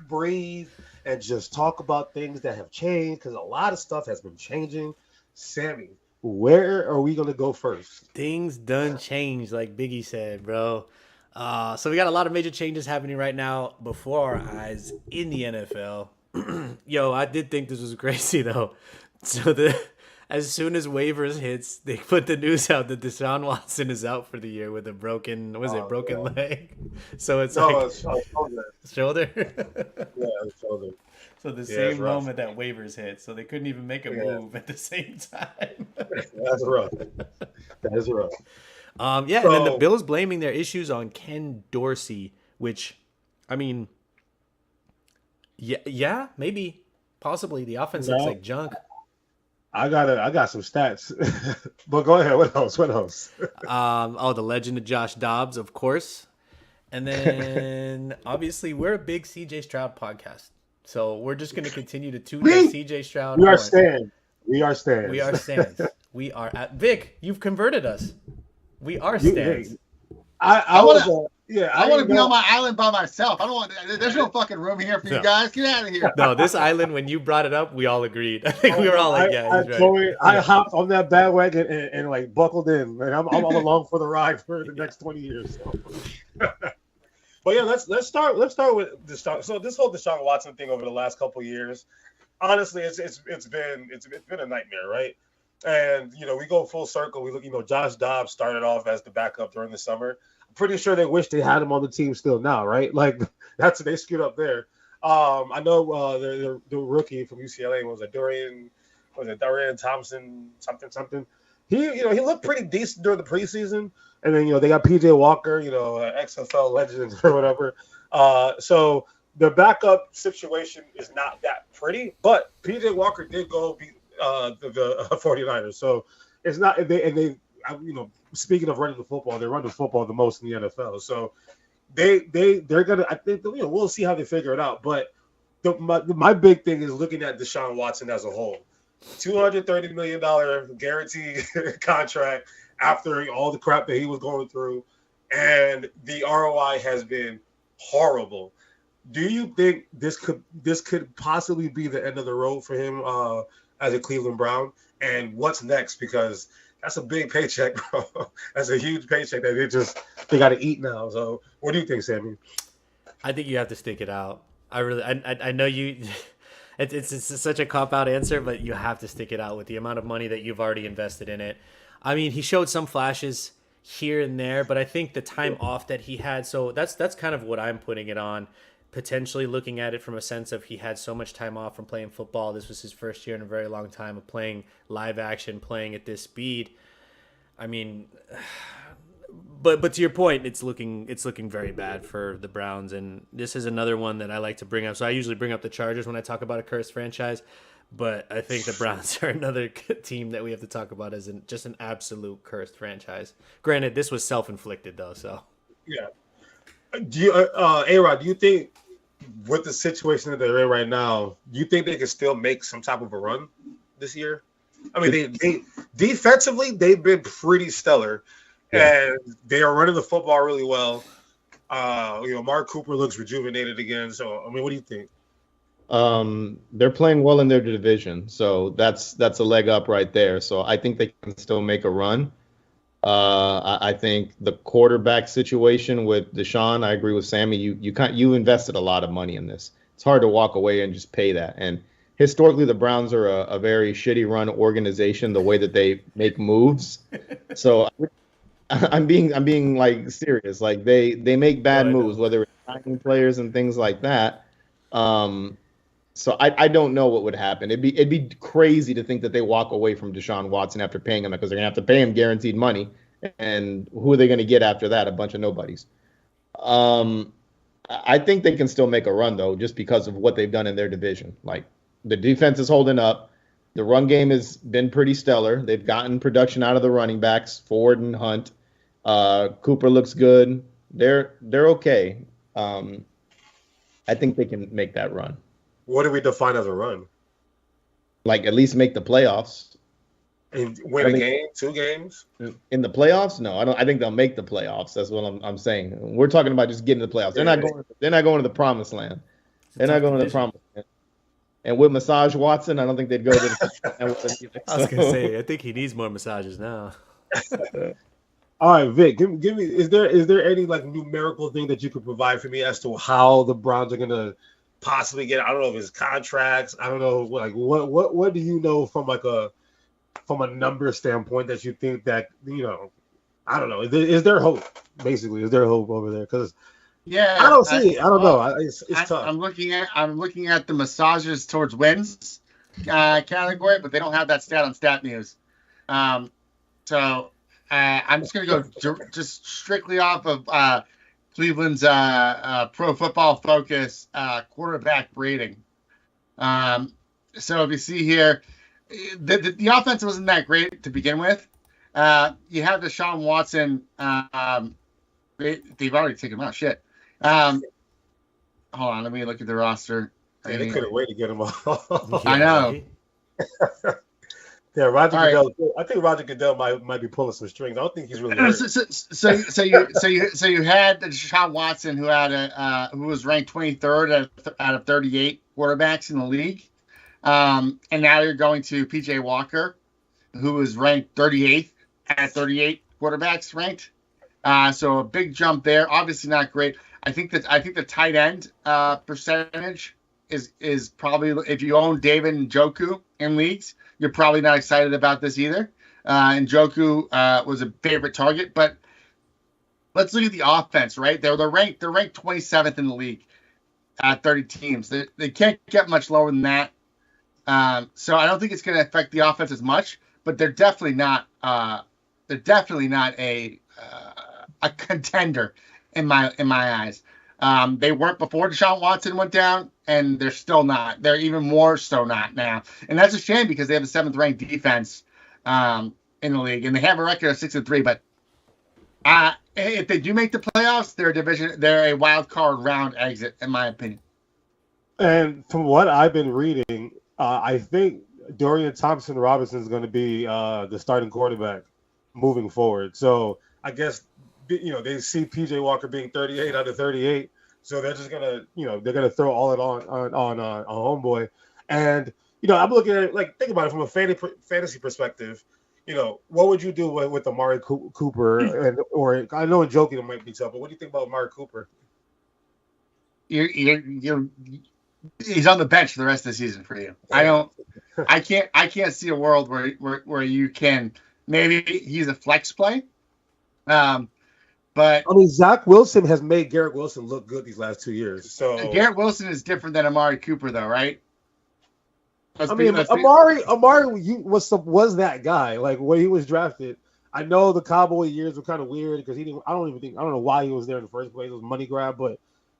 breathe and just talk about things that have changed, because a lot of stuff has been changing. Sammy, where are we going to go first? Things done changed, like Biggie said, bro. So we got a lot of major changes happening right now before our eyes in the NFL. Yo, I did think this was crazy, though. So as soon as waivers hits, they put the news out that Deshaun Watson is out for the year with a broken leg. So it's shoulder. Yeah, shoulder. So the same moment that waivers hit, so they couldn't even make a move at the same time. That's rough. That is rough. And then the Bills blaming their issues on Ken Dorsey, which, I mean, yeah, maybe, possibly. The offense looks like junk. I got some stats, but go ahead. What else? The Legend of Josh Dobbs, of course, and then obviously we're a big CJ Stroud podcast, so we're just going to continue to tune in CJ Stroud. We are stands. We are at Vic. You've converted us. We are stands. I want to be on my island by myself. I don't want. There's no fucking room here for you guys. Get out of here. No, this island. When you brought it up, we all agreed. I think we were all like, "Yeah, he's right." I hopped on that bandwagon and like buckled in, and I'm along for the ride for the next 20 years. So. But yeah, let's start with Deshaun. So this whole Deshaun Watson thing over the last couple of years, honestly, it's been a nightmare, right? And we go full circle. We look, Josh Dobbs started off as the backup during the summer. I'm pretty sure they wish they had him on the team still now, right? Like they screwed up there. I know the rookie from UCLA was Dorian Thompson something. He looked pretty decent during the preseason, And then, they got PJ Walker, XFL legend or whatever. So the backup situation is not that pretty, but PJ Walker did go beat the 49ers. So it's not, speaking of running the football, they run the football the most in the NFL. So they're going to, I think, we'll see how they figure it out. But my big thing is looking at Deshaun Watson as a whole. $230 million guaranteed contract after all the crap that he was going through, and the ROI has been horrible. Do you think this could possibly be the end of the road for him as a Cleveland Brown? And what's next? Because that's a big paycheck, bro. That's a huge paycheck that they got to eat now. So what do you think, Sammy? I think you have to stick it out. I know you. It's such a cop-out answer, but you have to stick it out with the amount of money that you've already invested in it. I mean, he showed some flashes here and there, but I think the time off that he had, so that's kind of what I'm putting it on, potentially looking at it from a sense of he had so much time off from playing football. This was his first year in a very long time of playing live action, playing at this speed. I mean, but to your point, it's looking very bad for the Browns, and this is another one that I like to bring up. So I usually bring up the Chargers when I talk about a cursed franchise, but I think the Browns are another team that we have to talk about as just an absolute cursed franchise. Granted, this was self-inflicted though, so. Yeah. Do you, A-Rod, do you think with the situation that they're in right now, do you think they can still make some type of a run this year? I mean, they defensively, they've been pretty stellar. Yeah. And they are running the football really well. Mark Cooper looks rejuvenated again. So, I mean, what do you think? They're playing well in their division, so that's a leg up right there. So I think they can still make a run. I think the quarterback situation with Deshaun, I agree with Sammy. You invested a lot of money in this. It's hard to walk away and just pay that. And historically, the Browns are a very shitty run organization. The way that they make moves, so. I'm being like serious. Like they make bad moves, whether it's signing players and things like that. So I don't know what would happen. It'd be crazy to think that they walk away from Deshaun Watson after paying him, because they're gonna have to pay him guaranteed money, and who are they gonna get after that? A bunch of nobodies. I think they can still make a run though, just because of what they've done in their division. Like the defense is holding up. The run game has been pretty stellar. They've gotten production out of the running backs, Ford and Hunt. Cooper looks good. They're okay. I think they can make that run. What do we define as a run? Like at least make the playoffs. And win a game, 2 games? In the playoffs? No, I don't. I think they'll make the playoffs. That's what I'm saying. We're talking about just getting to the playoffs. They're not going to the promised land. They're not going to the promised land. And with Massage Watson, I don't think they'd go to the I was gonna say, I think he needs more massages now. All right, Vic, give me. Is there any like numerical thing that you could provide for me as to how the Browns are gonna possibly get? I don't know if it's contracts. I don't know. Like what do you know from a number standpoint that you think that I don't know. Is there hope? Basically, is there hope over there? Because I don't see it. I don't know. It's tough. I'm looking at the massages towards wins category, but they don't have that stat on Stat News. So. I'm just going to go just strictly off of Cleveland's Pro Football Focus quarterback rating. So if you see here, the offense wasn't that great to begin with. You have Deshaun Watson. They've already taken him out. Shit. Hold on. Let me look at the roster. Yeah, they couldn't wait to get him off. I know. Yeah, Roger Goodell. Right. I think Roger Goodell might be pulling some strings. I don't think he's really. So you had Deshaun Watson, who was ranked 23rd out of 38 quarterbacks in the league, and now you're going to PJ Walker, who was ranked 38th at 38 quarterbacks ranked. So a big jump there. Obviously not great. I think the tight end percentage is probably, if you own David Njoku in leagues, you're probably not excited about this either. Njoku was a favorite target, but let's look at the offense, right? They're ranked 27th in the league at 30 teams. They can't get much lower than that. So I don't think it's going to affect the offense as much, but they're definitely not a a contender in my eyes. They weren't before Deshaun Watson went down, and they're still not. They're even more so not now, and that's a shame because they have the 7th ranked defense in the league, and they have a record of 6-3. But if they do make the playoffs, they're a wild card round exit, in my opinion. And from what I've been reading, I think Dorian Thompson-Robinson is going to be the starting quarterback moving forward. So I guess they see PJ Walker being 38 out of 38, so they're just gonna they're gonna throw all it on homeboy. And I'm looking at it, like, think about it from a fantasy perspective. What would you do with Amari Cooper? Or I know in joking it might be tough, but what do you think about Amari Cooper? He's on the bench for the rest of the season for you. I can't see a world where you can. Maybe he's a flex play. But I mean, Zach Wilson has made Garrett Wilson look good these last 2 years. So Garrett Wilson is different than Amari Cooper, though, right? Amari was that guy, like, when he was drafted. I know the Cowboy years were kind of weird because I don't know why he was there in the first place. It was a money grab, but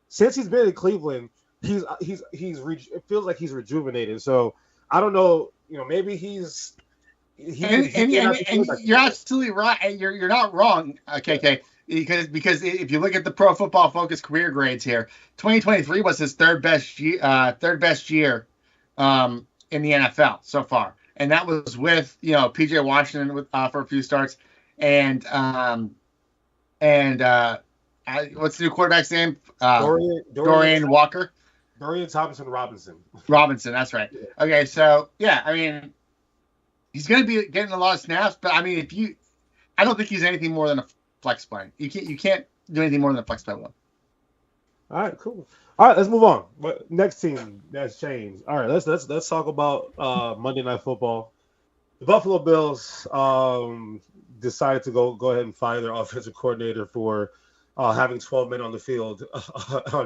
since he's been in Cleveland, it feels like he's rejuvenated. So I don't know, maybe he's. And you're absolutely right. And you're not wrong, KK. Because if you look at the Pro Football Focus career grades here, 2023 was his third best year in the NFL so far, and that was with PJ Washington for a few starts, and what's the new quarterback's name? Dorian Walker. Dorian Thompson-Robinson. That's right. Yeah. Okay, so yeah, I mean, he's going to be getting a lot of snaps, but I mean, I don't think he's anything more than a flex play. You can't do anything more than a flex play with him. All right, cool. All right, let's move on. But next team that's changed. All right, let's talk about Monday Night Football. The Buffalo Bills decided to go ahead and fire their offensive coordinator for having 12 men on the field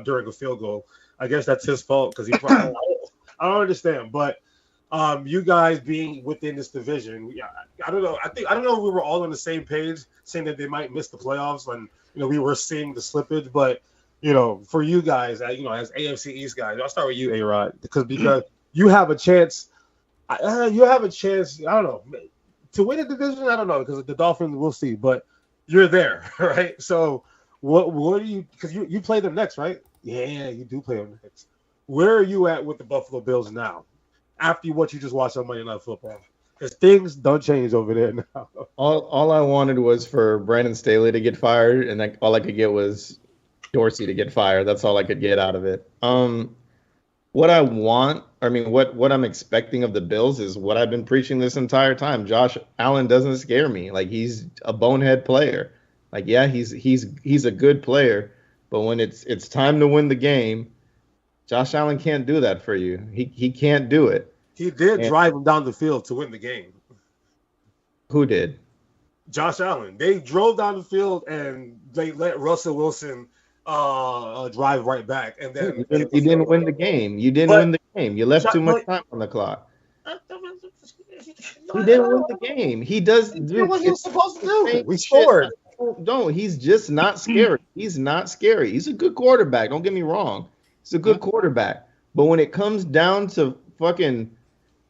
during a field goal. I guess that's his fault because he probably I don't understand, but you guys being within this division, I don't know. I don't know if we were all on the same page saying that they might miss the playoffs when we were seeing the slippage, but for you guys, as AFC East guys, I'll start with you, A-Rod, because you have a chance. You have a chance. I don't know, to win a division. I don't know, because the Dolphins, we'll see, but you're there, right? So what do you? Because you play them next, right? Yeah, you do play them next. Where are you at with the Buffalo Bills now, after what you just watched on Monday Night Football? Because things don't change over there now. All I wanted was for Brandon Staley to get fired, and all I could get was Dorsey to get fired. That's all I could get out of it. What I want, what I'm expecting of the Bills is what I've been preaching this entire time. Josh Allen doesn't scare me. Like, he's a bonehead player. Like, yeah, he's a good player, but when it's time to win the game, Josh Allen can't do that for you. He can't do it. He did drive him down the field to win the game. Who did? Josh Allen. They drove down the field and they let Russell Wilson drive right back. And then you didn't win the game. You didn't win the game. You left too much time on the clock. He didn't win the game. He does. Dude, what he was supposed to do. We scored. No, he's just not scary. He's not scary. He's a good quarterback. Don't get me wrong. He's a good quarterback. But when it comes down to fucking,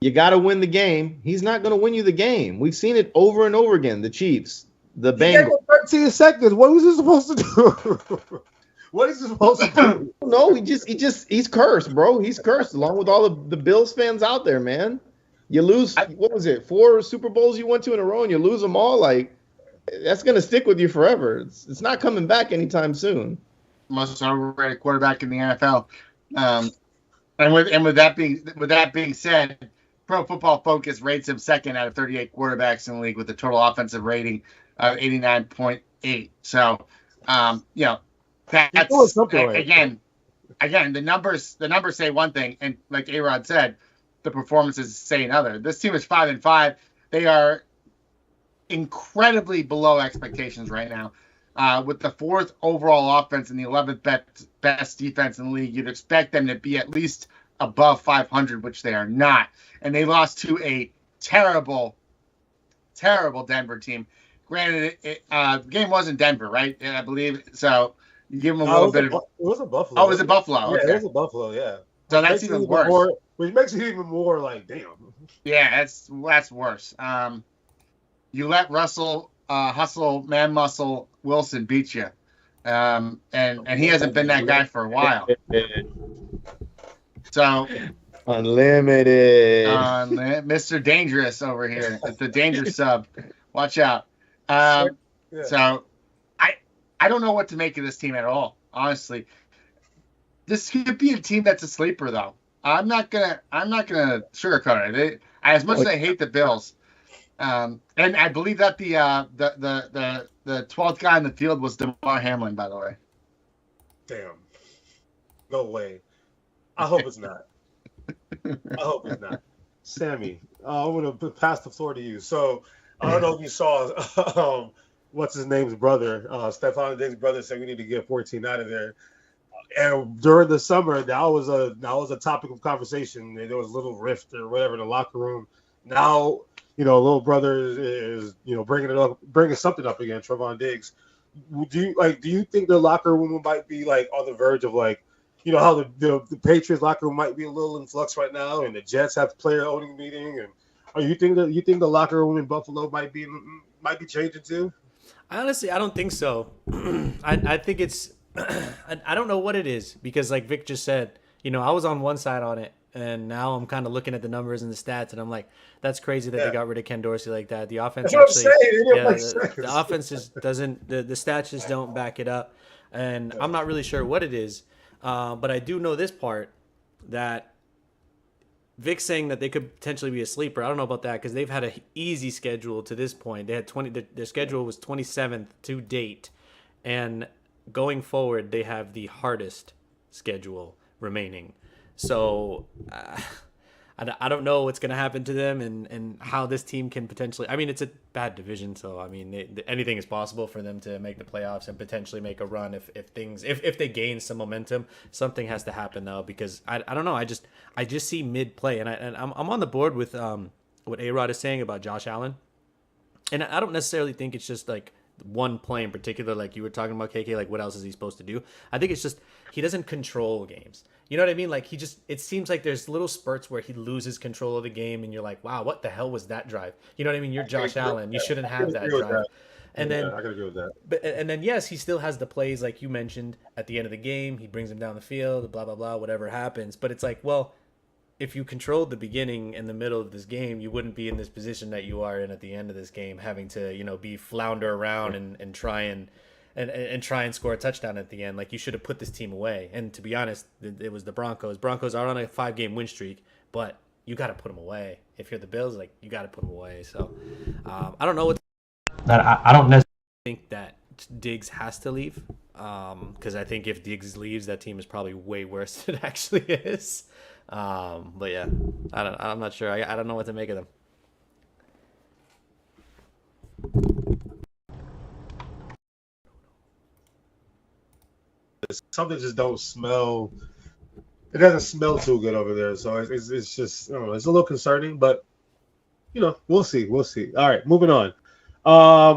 you got to win the game, he's not going to win you the game. We've seen it over and over again. The Chiefs, the Bengals. 13 seconds. What was he supposed to do? What is he supposed to do? No, he's cursed, bro. He's cursed along with all of the Bills fans out there, man. You lose, what was it, 4 Super Bowls you went to in a row and you lose them all? Like, that's going to stick with you forever. It's not coming back anytime soon. Most overrated quarterback in the NFL. And with that being said, Pro Football Focus rates him second out of 38 quarterbacks in the league with a total offensive rating of 89.8. So, that's again the numbers say one thing, and like A-Rod said, the performances say another. This team is 5-5. They are incredibly below expectations right now. With the 4th overall offense and the 11th best defense in the league, you'd expect them to be at least above 500, which they are not. And they lost to a terrible, terrible Denver team. granted, the game was in Denver, right? Yeah, I believe so. You give him a No, little bit of. It was a Buffalo. Oh, was it Buffalo? Yeah, Okay. it was a Buffalo. Yeah. So that's even worse. Which makes it even more like, damn. Yeah, that's worse. You let Russell hustle man muscle Wilson beat you, and he hasn't been that guy for a while. So unlimited, Mr. Dangerous over here. It's the danger sub. Watch out. So I don't know what to make of this team at all. Honestly, this could be a team that's a sleeper, though. I'm not gonna sugarcoat it. As much as I hate the Bills, and I believe that the 12th guy in the field was DeMar Hamlin, by the way. Damn. No way. I hope it's not. I hope it's not. Sammy, I'm going to pass the floor to you. So, I don't know if you saw what's his name's brother, Stephon Diggs' brother said we need to get 14 out of there. And during the summer, that was a topic of conversation. There was a little rift or whatever in the locker room. Now, little brother is bringing something up again, Trevon Diggs. Do you think the locker room might be like on the verge of like, how the Patriots locker room might be a little in flux right now, and the Jets have player owning meeting, and you think the locker room in Buffalo might be changing too? Honestly, I don't think so. I think it's I don't know what it is, because like Vic just said, I was on one side on it, and now I'm kind of looking at the numbers and the stats, and I'm like, that's crazy that they got rid of Ken Dorsey like that. The offense the offense just doesn't, the stats just don't back it up, and I'm not really sure what it is. But I do know this part, that Vic's saying that they could potentially be a sleeper. I don't know about that, because they've had an easy schedule to this point. They had their schedule was 27th to date, and going forward they have the hardest schedule remaining. So I don't know what's going to happen to them, and how this team can potentially, I mean, it's a bad division, so I mean, anything is possible for them to make the playoffs and potentially make a run if they gain some momentum. Something has to happen though, because I don't know, I just see mid play, and I'm on the board with what A-Rod is saying about Josh Allen, and I don't necessarily think it's just like one play in particular, like you were talking about, KK, like what else is he supposed to do? I think it's just he doesn't control games. You know what I mean? Like it seems like there's little spurts where he loses control of the game, and you're like, wow, what the hell was that drive? You know what I mean? You're Josh Allen. You shouldn't have that drive. And then I gotta agree with that. And then yes, he still has the plays like you mentioned at the end of the game. He brings them down the field, blah blah blah, whatever happens. But it's like, well, if you controlled the beginning and the middle of this game, you wouldn't be in this position that you are in at the end of this game, having to be flounder around and try and score a touchdown at the end. Like, you should have put this team away. And to be honest, it was the Broncos. Broncos are on a 5-game win streak, but you got to put them away. If you're the Bills, like, you got to put them away. So I don't know what that I don't necessarily think that Diggs has to leave, because I think if Diggs leaves, that team is probably way worse than it actually is. But yeah, I'm not sure. I don't know what to make of them. Something just don't smell. It doesn't smell too good over there, so it's just, I don't know, it's a little concerning, but we'll see. All right, moving on.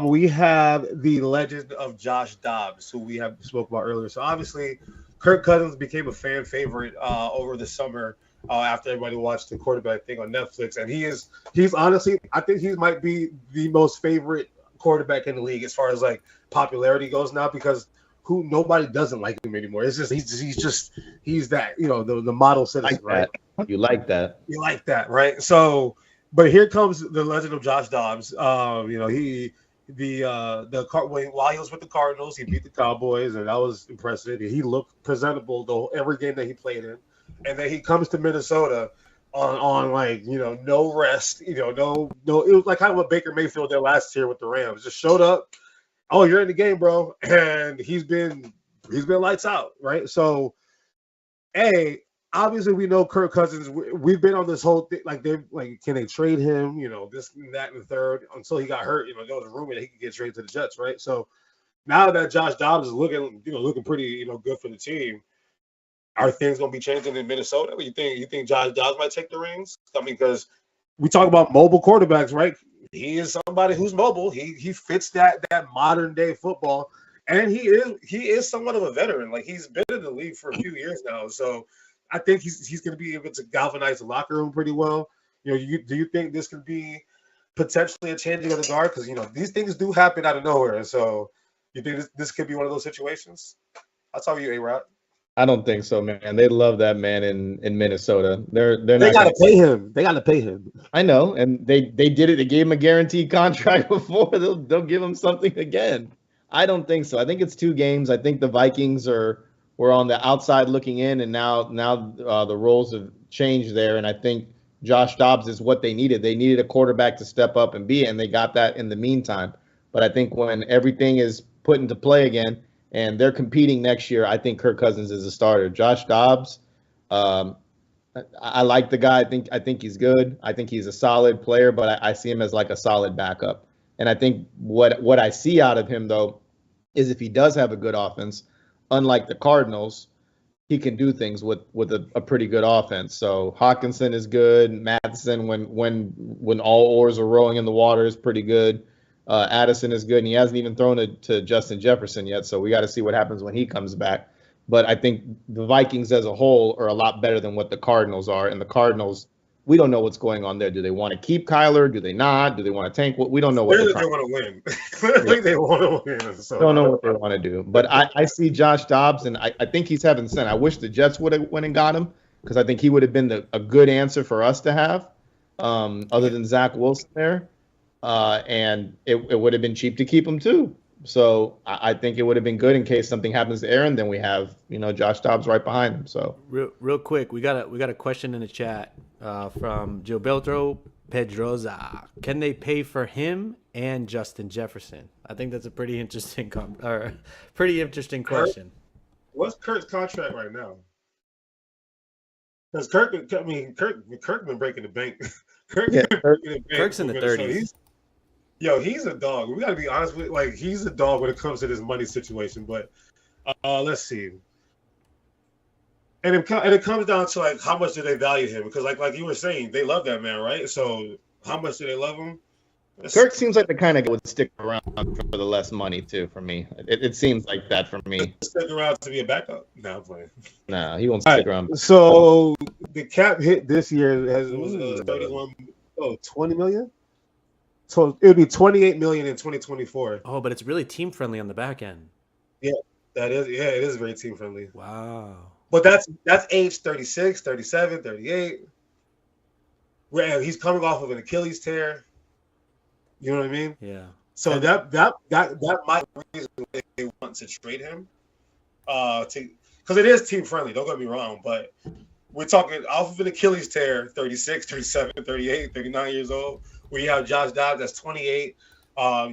We have the Legend of Josh Dobbs, who we have spoke about earlier. So obviously, Kirk Cousins became a fan favorite over the summer after everybody watched the quarterback thing on Netflix, and he's honestly, I think he might be the most favorite quarterback in the league as far as like popularity goes now, because nobody doesn't like him anymore. It's just he's that, the model citizen, right? You like that, right? So, but here comes the Legend of Josh Dobbs. While he was with the Cardinals, he beat the Cowboys, and that was impressive. He looked presentable every game that he played in, and then he comes to Minnesota on like no rest, no. It was like kind of what Baker Mayfield did last year with the Rams. Just showed up. Oh, you're in the game, bro, and he's been lights out, right? So, obviously we know Kirk Cousins. We've been on this whole thing, like can they trade him? This and that and the third, until he got hurt. There was a rumor that he could get traded to the Jets, right? So now that Josh Dobbs is looking pretty, good for the team, are things going to be changing in Minnesota? You think Josh Dobbs might take the reins? I mean, because we talk about mobile quarterbacks, right? he is somebody who's mobile. He fits that modern day football, and he is somewhat of a veteran. Like he's been in the league for a few years now, so I think he's going to be able to galvanize the locker room pretty well. Do you think this could be potentially a changing of the guard? Because these things do happen out of nowhere, and so you think this could be one of those situations? I'll tell you, A-Rod. I don't think so, man. They love that man in Minnesota. They got to pay him. They got to pay him. I know, and they did it. They gave him a guaranteed contract before. They'll give him something again. I don't think so. I think it's 2 games. I think the Vikings were on the outside looking in, and now the roles have changed there. And I think Josh Dobbs is what they needed. They needed a quarterback to step up and be, and they got that in the meantime. But I think when everything is put into play again, and they're competing next year, I think Kirk Cousins is a starter. Josh Dobbs, I like the guy. I think he's good. I think he's a solid player, but I see him as like a solid backup. And I think what I see out of him, though, is if he does have a good offense, unlike the Cardinals, he can do things with a pretty good offense. So Hawkinson is good. Matheson, when all oars are rowing in the water, is pretty good. Addison is good, and he hasn't even thrown it to Justin Jefferson yet, so we got to see what happens when he comes back. But I think the Vikings as a whole are a lot better than what the Cardinals are, and the Cardinals, we don't know what's going on there. Do they want to keep Kyler? Do they not? Do they want to tank? We don't know what they want to win. Clearly, they want to win. So. Don't know what they want to do. But I see Josh Dobbs, and I think he's heaven sent. I wish the Jets would have went and got him, because I think he would have been a good answer for us to have, other than Zach Wilson there. And it would have been cheap to keep him too. So I think it would have been good in case something happens to Aaron. Then we have Josh Dobbs right behind him. So real quick, we got a question in the chat from Gilberto Pedroza. Can they pay for him and Justin Jefferson? I think that's a pretty interesting question. What's Kirk's contract right now? Because Kirk been breaking the bank. Kirk's in the 30s. He's a dog. We got to be honest with he's a dog when it comes to this money situation. But let's see. And it comes down to how much do they value him? Because like you were saying, they love that man, right? So how much do they love him? Kirk seems like the kind of guy would stick around for the less money too. For me, it seems like that for me. Stick around to be a backup? No, I'm playing. No, he won't stick around. So the cap hit this year was 20 million. So it would be 28 million in 2024. Oh, but it's really team friendly on the back end. Yeah, that is. Yeah, it is very team friendly. Wow. But that's age 36, 37, 38. Where he's coming off of an Achilles tear. You know what I mean? Yeah. So that might be the reason they want to trade him. Because it is team friendly, don't get me wrong, but we're talking off of an Achilles tear, 36, 37, 38, 39 years old. We have Josh Dobbs that's 28.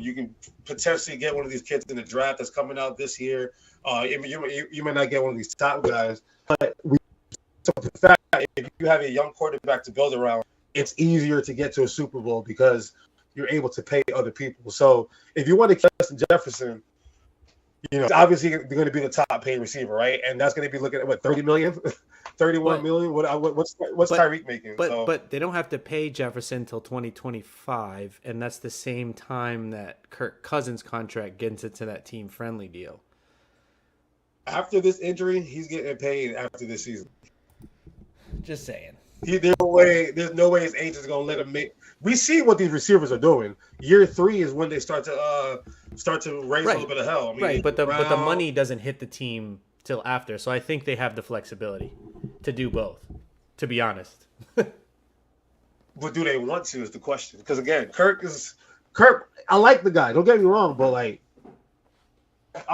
You can potentially get one of these kids in the draft that's coming out this year. You may not get one of these top guys, but the fact that if you have a young quarterback to build around, it's easier to get to a Super Bowl because you're able to pay other people. So if you want to keep Justin Jefferson, obviously they're going to be the top paid receiver, right? And that's going to be looking at 30 million, 31 million. What's Tyreek making? But they don't have to pay Jefferson until 2025, and that's the same time that Kirk Cousins' contract gets into that team friendly deal. After this injury, he's getting paid after this season. Just saying. There's no way his agent's going to let him make. We see what these receivers are doing. Year 3 is when they start to raise a little bit of hell. I mean, right, but the money doesn't hit the team till after, so I think they have the flexibility to do both. To be honest. But do they want to? Is the question. Because again, Kirk. I like the guy. Don't get me wrong, but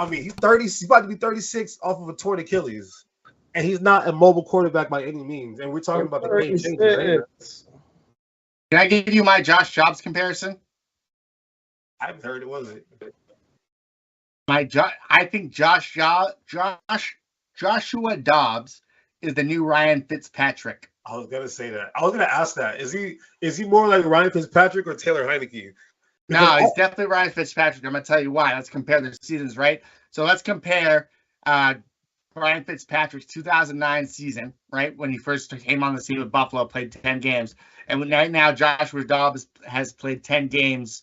he's 30. He's about to be 36 off of a torn Achilles, and he's not a mobile quarterback by any means. And we're talking about the game changer. Can I give you my Josh Dobbs comparison? I haven't heard it, was it? I think Joshua Dobbs is the new Ryan Fitzpatrick. I was gonna say that. I was gonna ask that. Is he more like Ryan Fitzpatrick or Taylor Heineke? No, he's definitely Ryan Fitzpatrick. I'm gonna tell you why. Let's compare the seasons, right? So let's compare Ryan Fitzpatrick's 2009 season, right, when he first came on the scene with Buffalo, played 10 games. And right now, Joshua Dobbs has played 10 games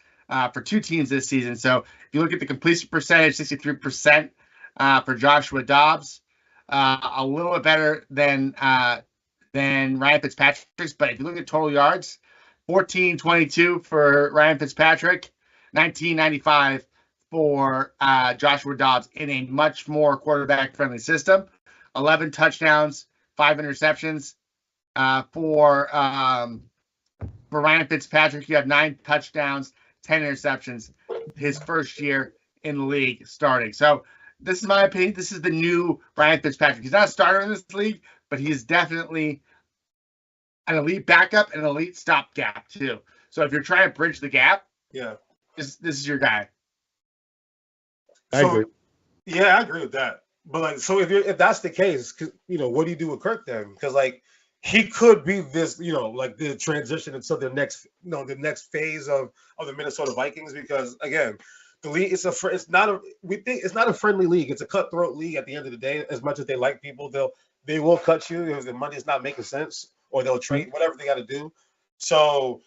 for 2 teams this season. So if you look at the completion percentage, 63% for Joshua Dobbs, a little bit better than Ryan Fitzpatrick's. But if you look at total yards, 1422 for Ryan Fitzpatrick, 1995 for Joshua Dobbs in a much more quarterback-friendly system. 11 touchdowns, 5 interceptions. For Ryan Fitzpatrick, you have 9 touchdowns, 10 interceptions his first year in the league starting. So this is my opinion. This is the new Ryan Fitzpatrick. He's not a starter in this league, but he's definitely an elite backup and an elite stopgap too. So if you're trying to bridge the gap, this is your guy. I agree. Yeah, I agree with that. But like, so if that's the case, what do you do with Kirk then? Because like he could be this, like the transition into the next phase of the Minnesota Vikings. Because again, the league it's not a friendly league. It's a cutthroat league. At the end of the day, as much as they like people, they will cut you if the money's not making sense, or they'll trade whatever they got to do. So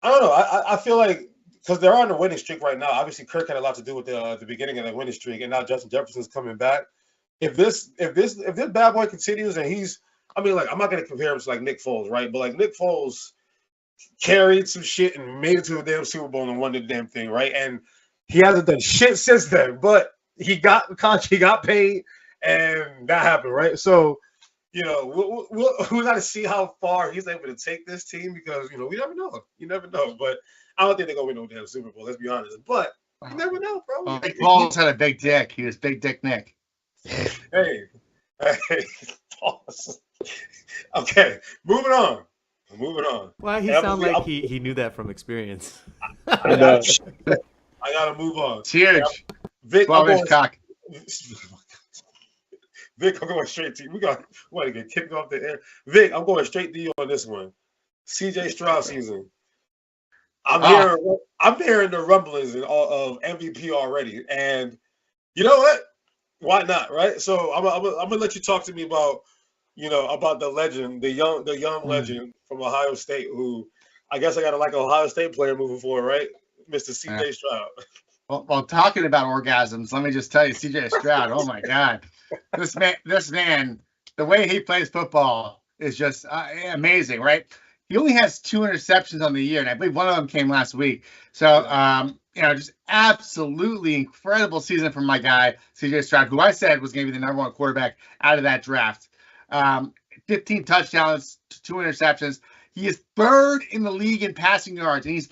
I don't know. I feel like, because they're on a winning streak right now. Obviously, Kirk had a lot to do with the beginning of the winning streak, and now Justin Jefferson's coming back. If this bad boy continues, and I'm not going to compare him to like Nick Foles, right? But like Nick Foles carried some shit and made it to the damn Super Bowl and won the damn thing, right? And he hasn't done shit since then, but he got paid, and that happened, right? So, we got to see how far he's able to take this team, because we never know. You never know, but I don't think they're going to win no damn Super Bowl, let's be honest. But you never know, bro. Nick Foles had a big dick. He was Big Dick Nick. Hey. Okay, moving on. Why he sound like he knew that from experience? I gotta move on. It's huge. Vic, cock. Vic, I'm going straight to you. We want to get kicked off the air. Vic, I'm going straight to you on this one. CJ Stroud season. I'm hearing the rumblings of MVP already, and you know what? Why not, right? So I'm gonna let you talk to me about about the legend, the young legend from Ohio State, who I guess I got to like an Ohio State player moving forward, right? Mr. CJ Stroud. Well, talking about orgasms, let me just tell you, CJ Stroud. Oh my God, this man, the way he plays football is just amazing, right? He only has 2 interceptions on the year, and I believe one of them came last week. So, just absolutely incredible season from my guy, CJ Stroud, who I said was going to be the number 1 quarterback out of that draft. 15 touchdowns, 2 interceptions. He is 3rd in the league in passing yards. And he's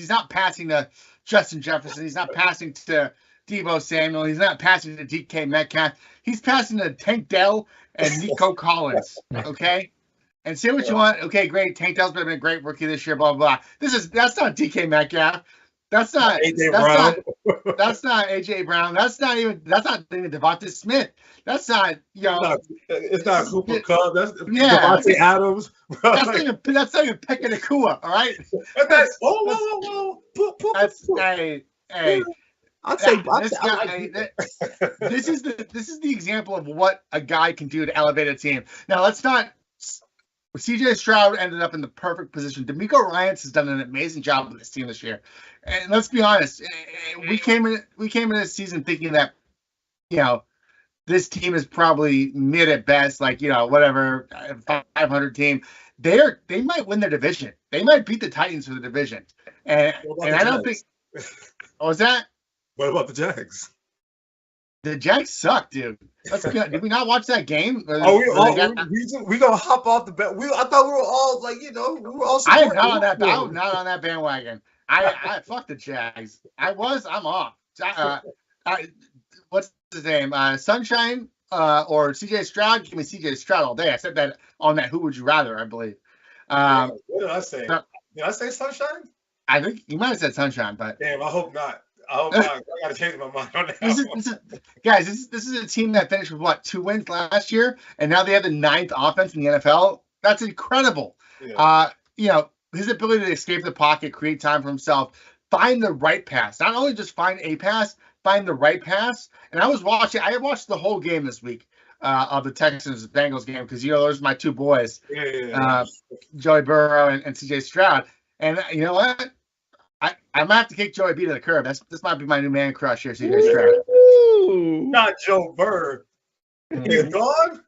not passing to Justin Jefferson. He's not passing to Deebo Samuel. He's not passing to DK Metcalf. He's passing to Tank Dell and Nico Collins. Okay? And say what you want. Okay, great. Tank Dell's been a great rookie this year, blah, blah, blah. That's not DK Metcalf. That's not AJ Brown. That's not AJ Brown. That's not even Devontae Smith. That's not it's not Cooper Kupp. That's Devontae Adams. That's not even Pekka Nakua. All right. Whoa. Hey. This is the example of what a guy can do to elevate a team. Now let's not. CJ Stroud ended up in the perfect position. D'Amico Ryans has done an amazing job with this team this year. And let's be honest, we came in this season thinking that, this team is probably mid at best, like, whatever, 500 team. They might win their division. They might beat the Titans for the division. And I don't think. What was that? What about the Jags? The Jags suck, dude. Did we not watch that game? We gonna hop off the bed. I thought we were all like, we were all. I am not on that. I'm not on that bandwagon. I fuck the Jags. I'm off. What's his name? Sunshine or CJ Stroud? Give me CJ Stroud all day. I said that on that. Who would you rather? I believe. What did I say? Did I say Sunshine? I think you might have said Sunshine, but damn, I hope not. I got to change my mind on that. Guys, this is a team that finished with 2 wins last year, and now they have the 9th offense in the NFL. That's incredible. Yeah. His ability to escape the pocket, create time for himself, find the right pass. Not only just find a pass, find the right pass. And I watched the whole game this week. of the Texans Bengals game because those are my two boys, Yeah. Joey Burrow and CJ Stroud. And you know what? I might have to kick Joey B to the curb. This might be my new man crush here, CJ Stroud. Not Joe Burrow. He's gone.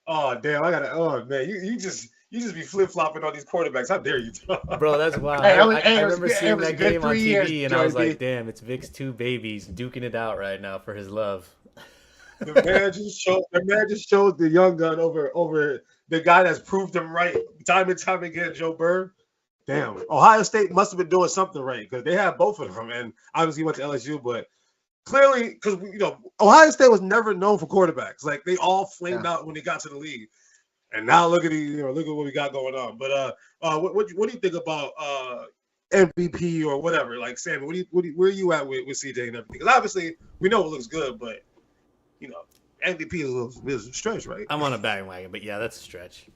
Oh damn! Oh man, you just be flip flopping on these quarterbacks. How dare you, bro? That's wild. Hey, I remember seeing that game on TV, and I was like, "Damn, it's Vic's two babies duking it out right now for his love." The man just showed the young gun over the guy that's proved him right time and time again, Joe Burrow. Damn, Ohio State must have been doing something right because they had both of them, and obviously went to LSU, but clearly because Ohio State was never known for quarterbacks. Like they all flamed out when they got to the league, and now look at what we got going on. But what do you think about MVP or whatever? Like Sammy, where are you at with CJ and everything? Because obviously we know it looks good, but MVP is a stretch, right? I'm on a bandwagon, but yeah, that's a stretch.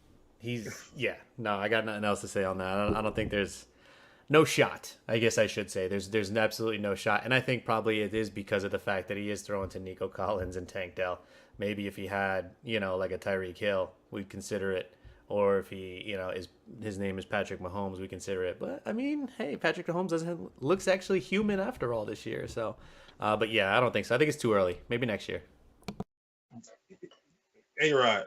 I got nothing else to say on that. I don't think there's no shot. I guess I should say there's absolutely no shot, and I think probably it is because of the fact that he is throwing to Nico Collins and Tank Dell. Maybe if he had like a Tyreek Hill, we'd consider it, or if he his name is Patrick Mahomes, we consider it. But I mean, hey, Patrick Mahomes looks actually human after all this year. So, but yeah, I don't think so. I think it's too early. Maybe next year. A-Rod.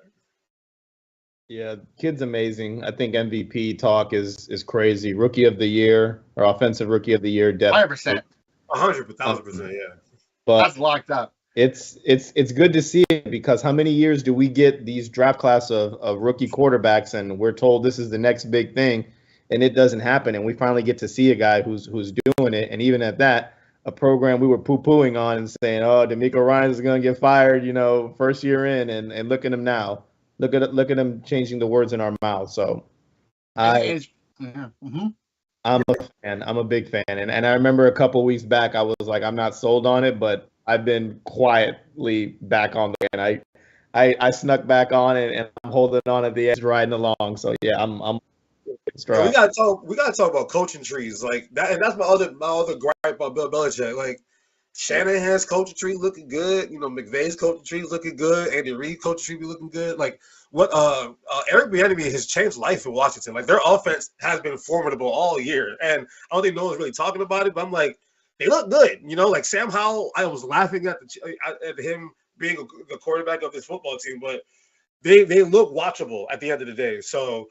Yeah, kid's amazing. I think MVP talk is crazy. Rookie of the year or offensive rookie of the year, definitely. 100%. 100,000%, yeah. But that's locked up. It's good to see it because how many years do we get these draft class of rookie quarterbacks and we're told this is the next big thing and it doesn't happen and we finally get to see a guy who's doing it, and even at that, a program we were poo-pooing on and saying, oh, DeMeco Ryans is going to get fired, first year in, and look at him now. Look at him changing the words in our mouth. So I'm a fan. I'm a big fan. And I remember a couple weeks back, I was like, I'm not sold on it, but I've been quietly back on the and I snuck back on it and I'm holding on at the edge riding along. So yeah, I'm yeah, we gotta talk about coaching trees like that, and that's my other gripe about Bill Belichick. Like Shanahan's coaching tree looking good, McVay's coaching tree looking good, Andy Reid coaching tree be looking good. Like what Eric Bieniemy has changed life in Washington. Like their offense has been formidable all year, and I don't think no one's really talking about it. But I'm like, they look good, like Sam Howell. I was laughing at him being the quarterback of this football team, but they look watchable at the end of the day. So.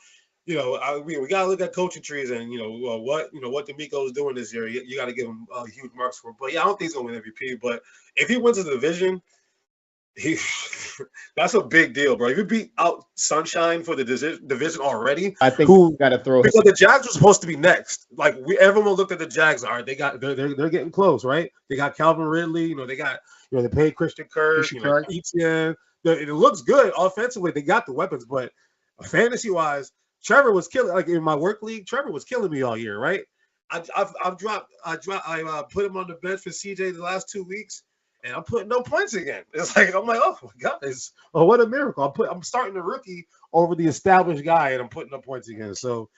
We gotta look at coaching trees and what DeMeco is doing this year. You got to give him huge marks for it. But yeah, I don't think he's gonna win MVP. But if he wins the division, that's a big deal, bro. If you beat out Sunshine for the division already, I think who got to throw because the Jags were supposed to be next. Like everyone looked at the Jags. All right, they're getting close, right? They got Calvin Ridley. They got they paid Christian Kirk, Etienne. It looks good offensively. They got the weapons, but fantasy wise. Trevor was killing, like in my work league. Trevor was killing me all year, right? I put him on the bench for CJ the last 2 weeks, and I'm putting no points again. It's like I'm like, oh my god, what a miracle! I'm starting the rookie over the established guy, and I'm putting up points again. So,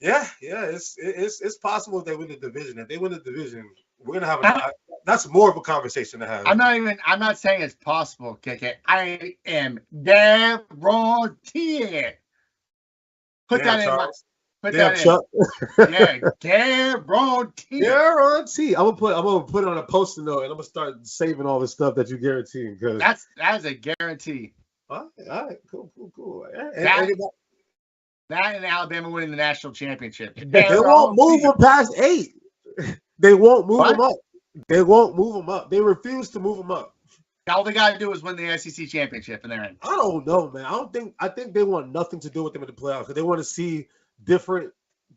yeah, it's possible if they win the division. If they win the division, we're gonna have that's more of a conversation to have. I'm not saying it's possible, KK. I am guaranteed. Put that in. Yeah, guarantee. Guarantee. I'm gonna put it on a post-it note, and I'm gonna start saving all the stuff that you guarantee. Because that's a guarantee. All right, cool. That and Alabama winning the national championship. They won't move them past 8. They won't move them up. They won't move them up. They refuse to move them up. All they got to do is win the SEC championship, and they're in. I don't know, man. I think they want nothing to do with them in the playoffs because they want to see different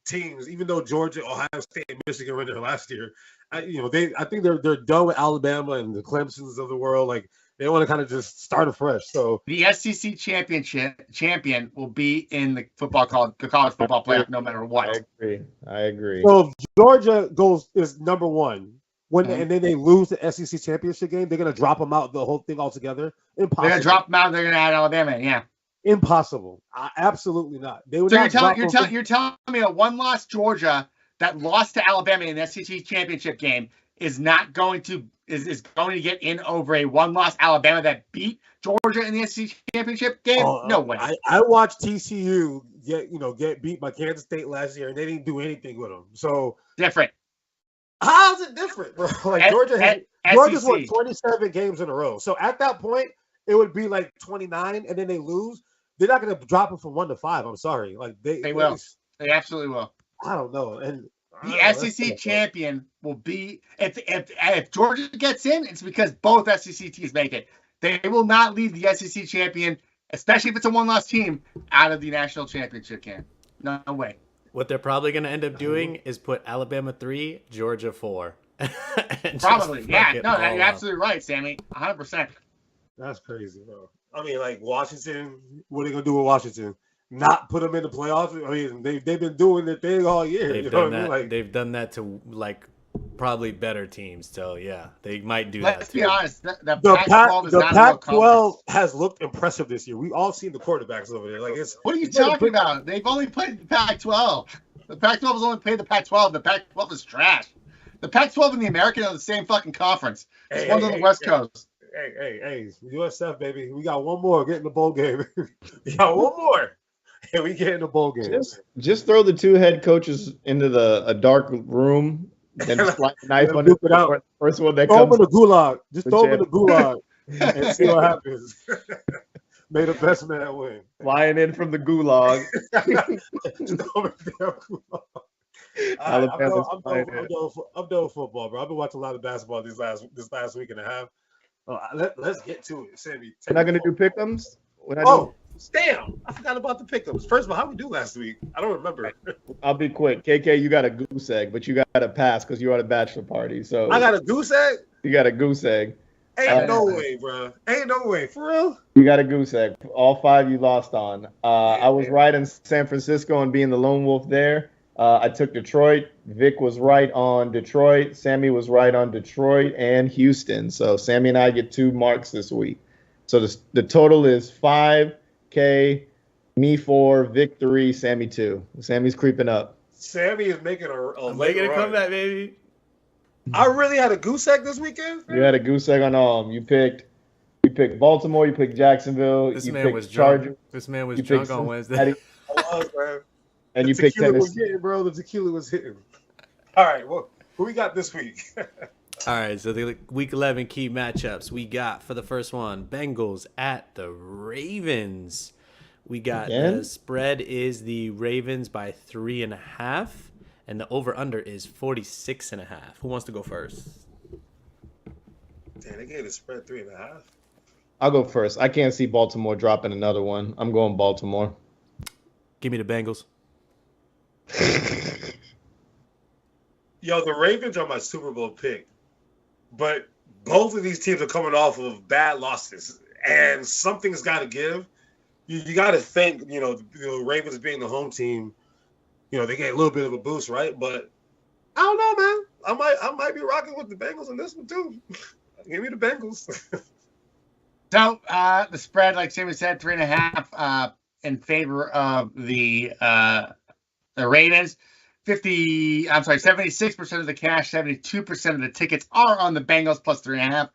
teams. Even though Georgia, Ohio State, and Michigan were there last year, I think they're done with Alabama and the Clemsons of the world. Like they want to kind of just start afresh. So the SEC champion will be in the college football playoff no matter what. I agree. So if Georgia is number 1. And then they lose the SEC championship game, they're gonna drop them out the whole thing altogether. Impossible. They're gonna drop them out. They're gonna add Alabama. Yeah. Impossible. Absolutely not. They would. So you're telling me a one-loss Georgia that lost to Alabama in the SEC championship game is not going to is going to get in over a one-loss Alabama that beat Georgia in the SEC championship game? No way. I watched TCU get beat by Kansas State last year, and they didn't do anything with them. So different. How's it different, bro? Like Georgia's won 27 games in a row. So at that point, it would be like 29, and then they lose. They're not going to drop them from 1 to 5. I'm sorry. Like they will. They absolutely will. I don't know. And the SEC champion will be if Georgia gets in, it's because both SEC teams make it. They will not leave the SEC champion, especially if it's a one-loss team, out of the national championship game. No way. What they're probably going to end up doing is put Alabama 3, Georgia 4. Probably, yeah. No, you're absolutely right, Sammy. 100%. That's crazy, bro. I mean, like Washington, what are they going to do with Washington? Not put them in the playoffs? I mean, they've been doing their thing all year. They've done that. Like, they've done that to like probably better teams. So yeah, they might do that. Let's be honest. The Pac-12 has looked impressive this year. We've all seen the quarterbacks over there. Like, what are you talking about? They've only played the Pac-12. The Pac-12 has only played the Pac-12. The Pac-12 is trash. The Pac-12 and the American are the same fucking conference. It's one's on the West Coast. Hey, USF, baby. We got one more. Get in the bowl game. We got one more. And we get in the bowl game. Just throw the 2 head coaches into a dark room and slide a knife under the first one that comes. Throw them in the gulag. Just throw them in the gulag and see what happens. May the best man win. Flying in from the gulag. I'm done with football, bro. I've been watching a lot of basketball this last week and a half. Let's get to it, Sammy. We're not gonna do pick'ems. Damn! I forgot about the pick'ems. First of all, how we do last week? I don't remember. I'll be quick. KK, you got a goose egg, but you got to pass because you're at a bachelor party. So I got a goose egg. You got a goose egg. Ain't no way, bro. Ain't no way. For real? You got a goose egg. All 5 you lost on. I was right in San Francisco and being the lone wolf there. I took Detroit. Vic was right on Detroit. Sammy was right on Detroit and Houston. So Sammy and I get 2 marks this week. So the total is 5K, me 4, Vic 3, Sammy 2. Sammy's creeping up. Sammy is making a comeback, baby. I really had a goose egg this weekend. You had a goose egg on all of them. You picked Baltimore. You picked Jacksonville. This man was drunk. This man was drunk on Wednesday. I was, man. And you picked Tennessee. Was hitting, bro. The tequila was hitting. All right, well, who we got this week? All right, so the Week 11 key matchups we got for the first one: Bengals at the Ravens. We got the spread is the Ravens by 3.5, and the over/under is 46.5. Who wants to go first? Damn, they gave the spread 3.5. I'll go first. I can't see Baltimore dropping another one. I'm going Baltimore. Give me the Bengals. Yo, the Ravens are my Super Bowl pick, but both of these teams are coming off of bad losses, and something's got to give. You got to think, the Ravens being the home team, they get a little bit of a boost, right? But I don't know, man. I might be rocking with the Bengals in this one too. Give me the Bengals. So the spread, like Sammy said, 3.5 in favor of the Ravens. 76% of the cash, 72% of the tickets are on the Bengals plus 3.5.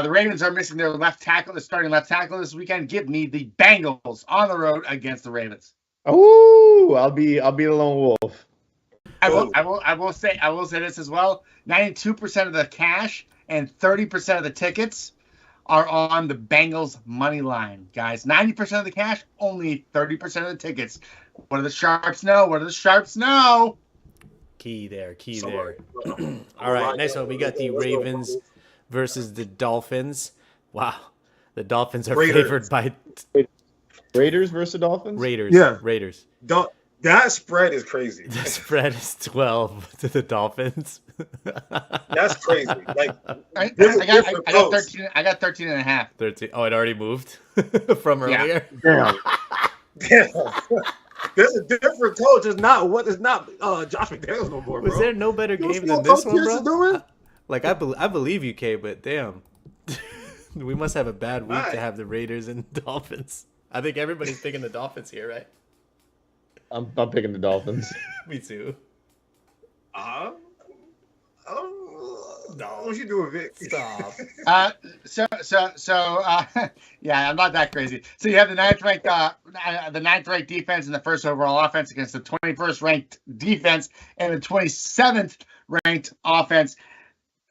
The Ravens are missing their starting left tackle this weekend. Give me the Bengals on the road against the Ravens. Oh, I'll be the lone wolf. I will say this as well. 92% of the cash and 30% of the tickets are on the Bengals money line, guys. 90% of the cash, only 30% of the tickets. What do the sharps know? Key there. All right, next one. We got the Ravens versus the Dolphins. Wow. The Dolphins are favored by... Raiders versus Dolphins? Raiders. Yeah. Raiders. That spread is crazy. The spread is 12 to the Dolphins. That's crazy. Like I got 13. I got 13.5. 13. Oh, it already moved from earlier. Yeah. Damn. There's a different coach. It's not Josh McDaniels no more, bro. Was there no better game than this one, bro? I believe you, Kay, but damn. We must have a bad week to have the Raiders and Dolphins. I think everybody's picking the Dolphins here, right? I'm picking the Dolphins. Me too. What you doing, Vic? Stop. Yeah, I'm not that crazy. So you have the ninth ranked defense and the first overall offense against the 21st ranked defense and the 27th ranked offense.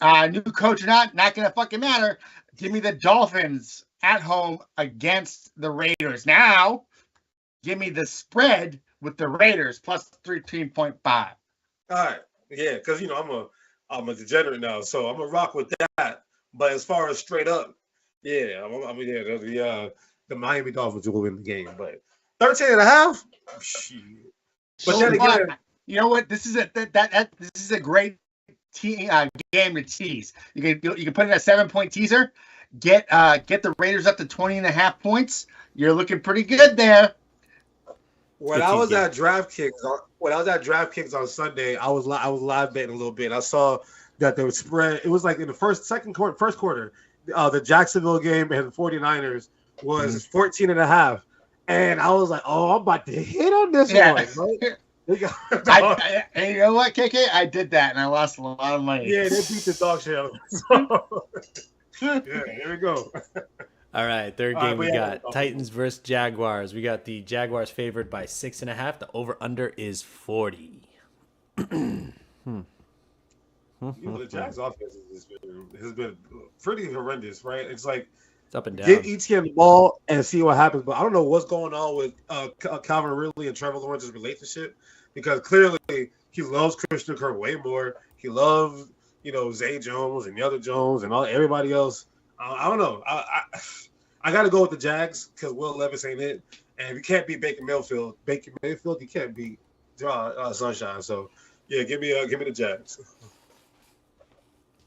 New coach or not gonna fucking matter. Give me the Dolphins at home against the Raiders. Now, give me the spread with the Raiders plus 13.5. All right, yeah, because I'm a degenerate now, so I'm gonna rock with that. But as far as straight up, yeah, the Miami Dolphins will win the game. But 13.5, shit. But then again, you know what? This is a great game to tease. You can put in a 7-point teaser. Get the Raiders up to 20.5 points. You're looking pretty good there. When I was at DraftKings on Sunday, I was live betting a little bit. I saw that there was spread. It was like in the first quarter, the Jacksonville game and the 49ers was 14.5. And I was like, oh, I'm about to hit on this one. And you know what, KK? I did that, and I lost a lot of money. Yeah, they beat the dog shit out of yeah, here we go. All right, third game we got Titans versus Jaguars. We got the Jaguars favored by 6.5. The over/under is 40. The Jags offense has been pretty horrendous, right? It's like it's up and down. Get ETN the ball and see what happens. But I don't know what's going on with Calvin Ridley and Trevor Lawrence's relationship, because clearly he loves Christian Kirk way more. He loves Zay Jones and the other Jones and everybody else. I don't know. I got to go with the Jags because Will Levis ain't it. And if you can't beat Baker Mayfield, you can't beat Sunshine. So, yeah, give me the Jags.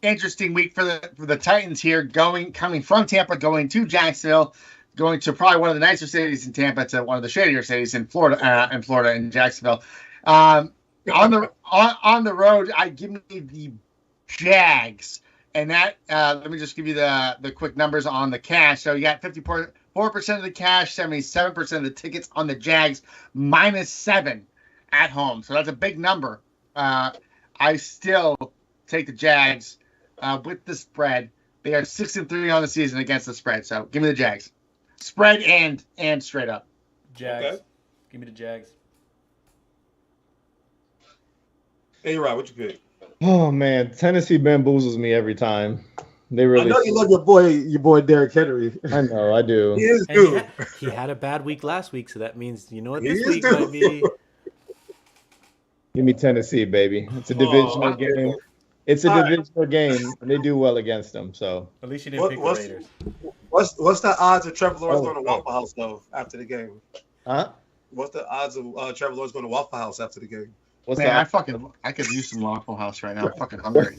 Interesting week for the Titans here, coming from Tampa, going to Jacksonville, going to probably one of the nicer cities in Tampa to one of the shadier cities in Florida, in Jacksonville. On the road, I give me the Jags. And that, let me just give you the quick numbers on the cash. So you got 54% of the cash, 77% of the tickets on the Jags, -7 at home. So that's a big number. I still take the Jags with the spread. They are 6-3 on the season against the spread. So give me the Jags. Spread and straight up. Jags. Okay. Give me the Jags. Hey, Rob, what you pick? Oh man, Tennessee bamboozles me every time. They really. I know you love your boy Derrick Henry. I know, I do. He is good. He had a bad week last week, so that means this week might be. Give me Tennessee, baby. It's a divisional game. It's a divisional game, and they do well against them. So at least you didn't pick the Raiders. What's the odds of Trevor Lawrence going to Waffle House though after the game? Huh? What's the odds of Trevor Lawrence going to Waffle House after the game? I could use some Waffle House right now. I'm fucking hungry.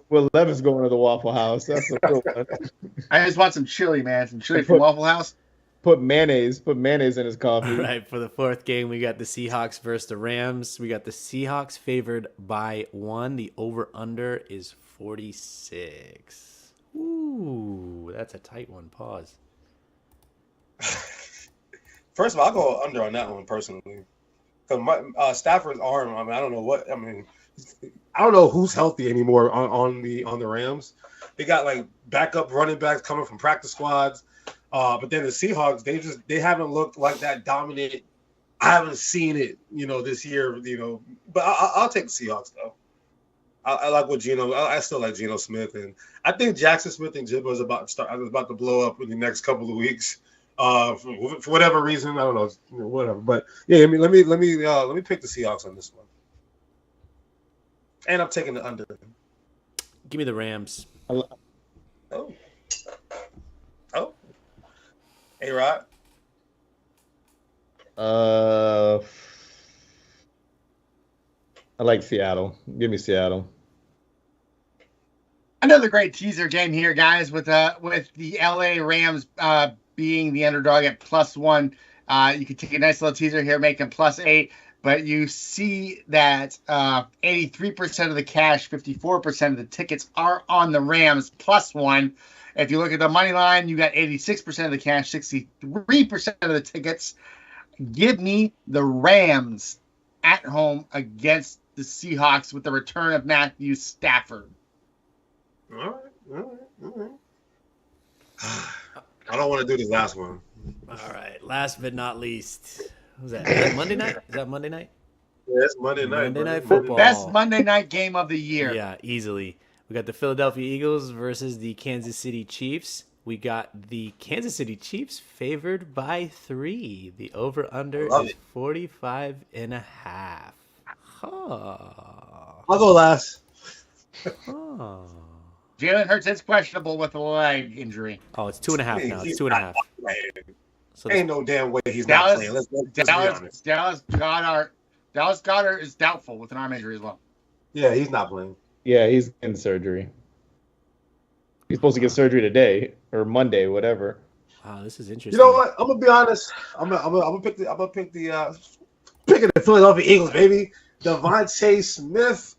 Will Levis going to the Waffle House? That's the real one. I just want some chili, man. Some chili from Waffle House. Put mayonnaise in his coffee. All right, for the fourth game, we got the Seahawks versus the Rams. We got the Seahawks favored by 1. The over/under is 46. Ooh, that's a tight one. Pause. First of all, I'll go under on that one personally. Because Stafford's arm, I don't know who's healthy anymore on the Rams. They got like backup running backs coming from practice squads. But then the Seahawks, they haven't looked like that dominant. I haven't seen it, this year, But I'll take the Seahawks though. I like what Geno. I still like Geno Smith, and I think Jackson Smith and Jibba is about to blow up in the next couple of weeks. For whatever reason, I don't know, whatever. But yeah, let me pick the Seahawks on this one, and I'm taking the under. Give me the Rams. Oh, hey, Rod. I like Seattle. Give me Seattle. Another great teaser game here, guys, with the LA Rams being the underdog at +1. You could take a nice little teaser here, make them +8, but you see that 83% of the cash, 54% of the tickets are on the Rams +1. If you look at the money line, you got 86% of the cash, 63% of the tickets. Give me the Rams at home against the Seahawks with the return of Matthew Stafford. All right. I don't want to do this last one. All right. Last but not least. What was that? Is that Monday night? Is that Monday night? Yeah, it's Monday night. Monday Night Football. Best Monday night game of the year. Yeah, easily. We got the Philadelphia Eagles versus the Kansas City Chiefs. We got the Kansas City Chiefs favored by 3. The over-under is 45.5. I'll go last. Jalen Hurts is questionable with a leg injury. Oh, it's 2.5 now. It's 2.5. So ain't no damn way he's not playing. Let's be honest. Dallas Goedert is doubtful with an arm injury as well. Yeah, he's not playing. Yeah, he's in surgery. He's supposed to get surgery today or Monday, whatever. Wow, this is interesting. You know what? I'm gonna be honest. I'm gonna pick the Philadelphia Eagles, baby. Devontae Smith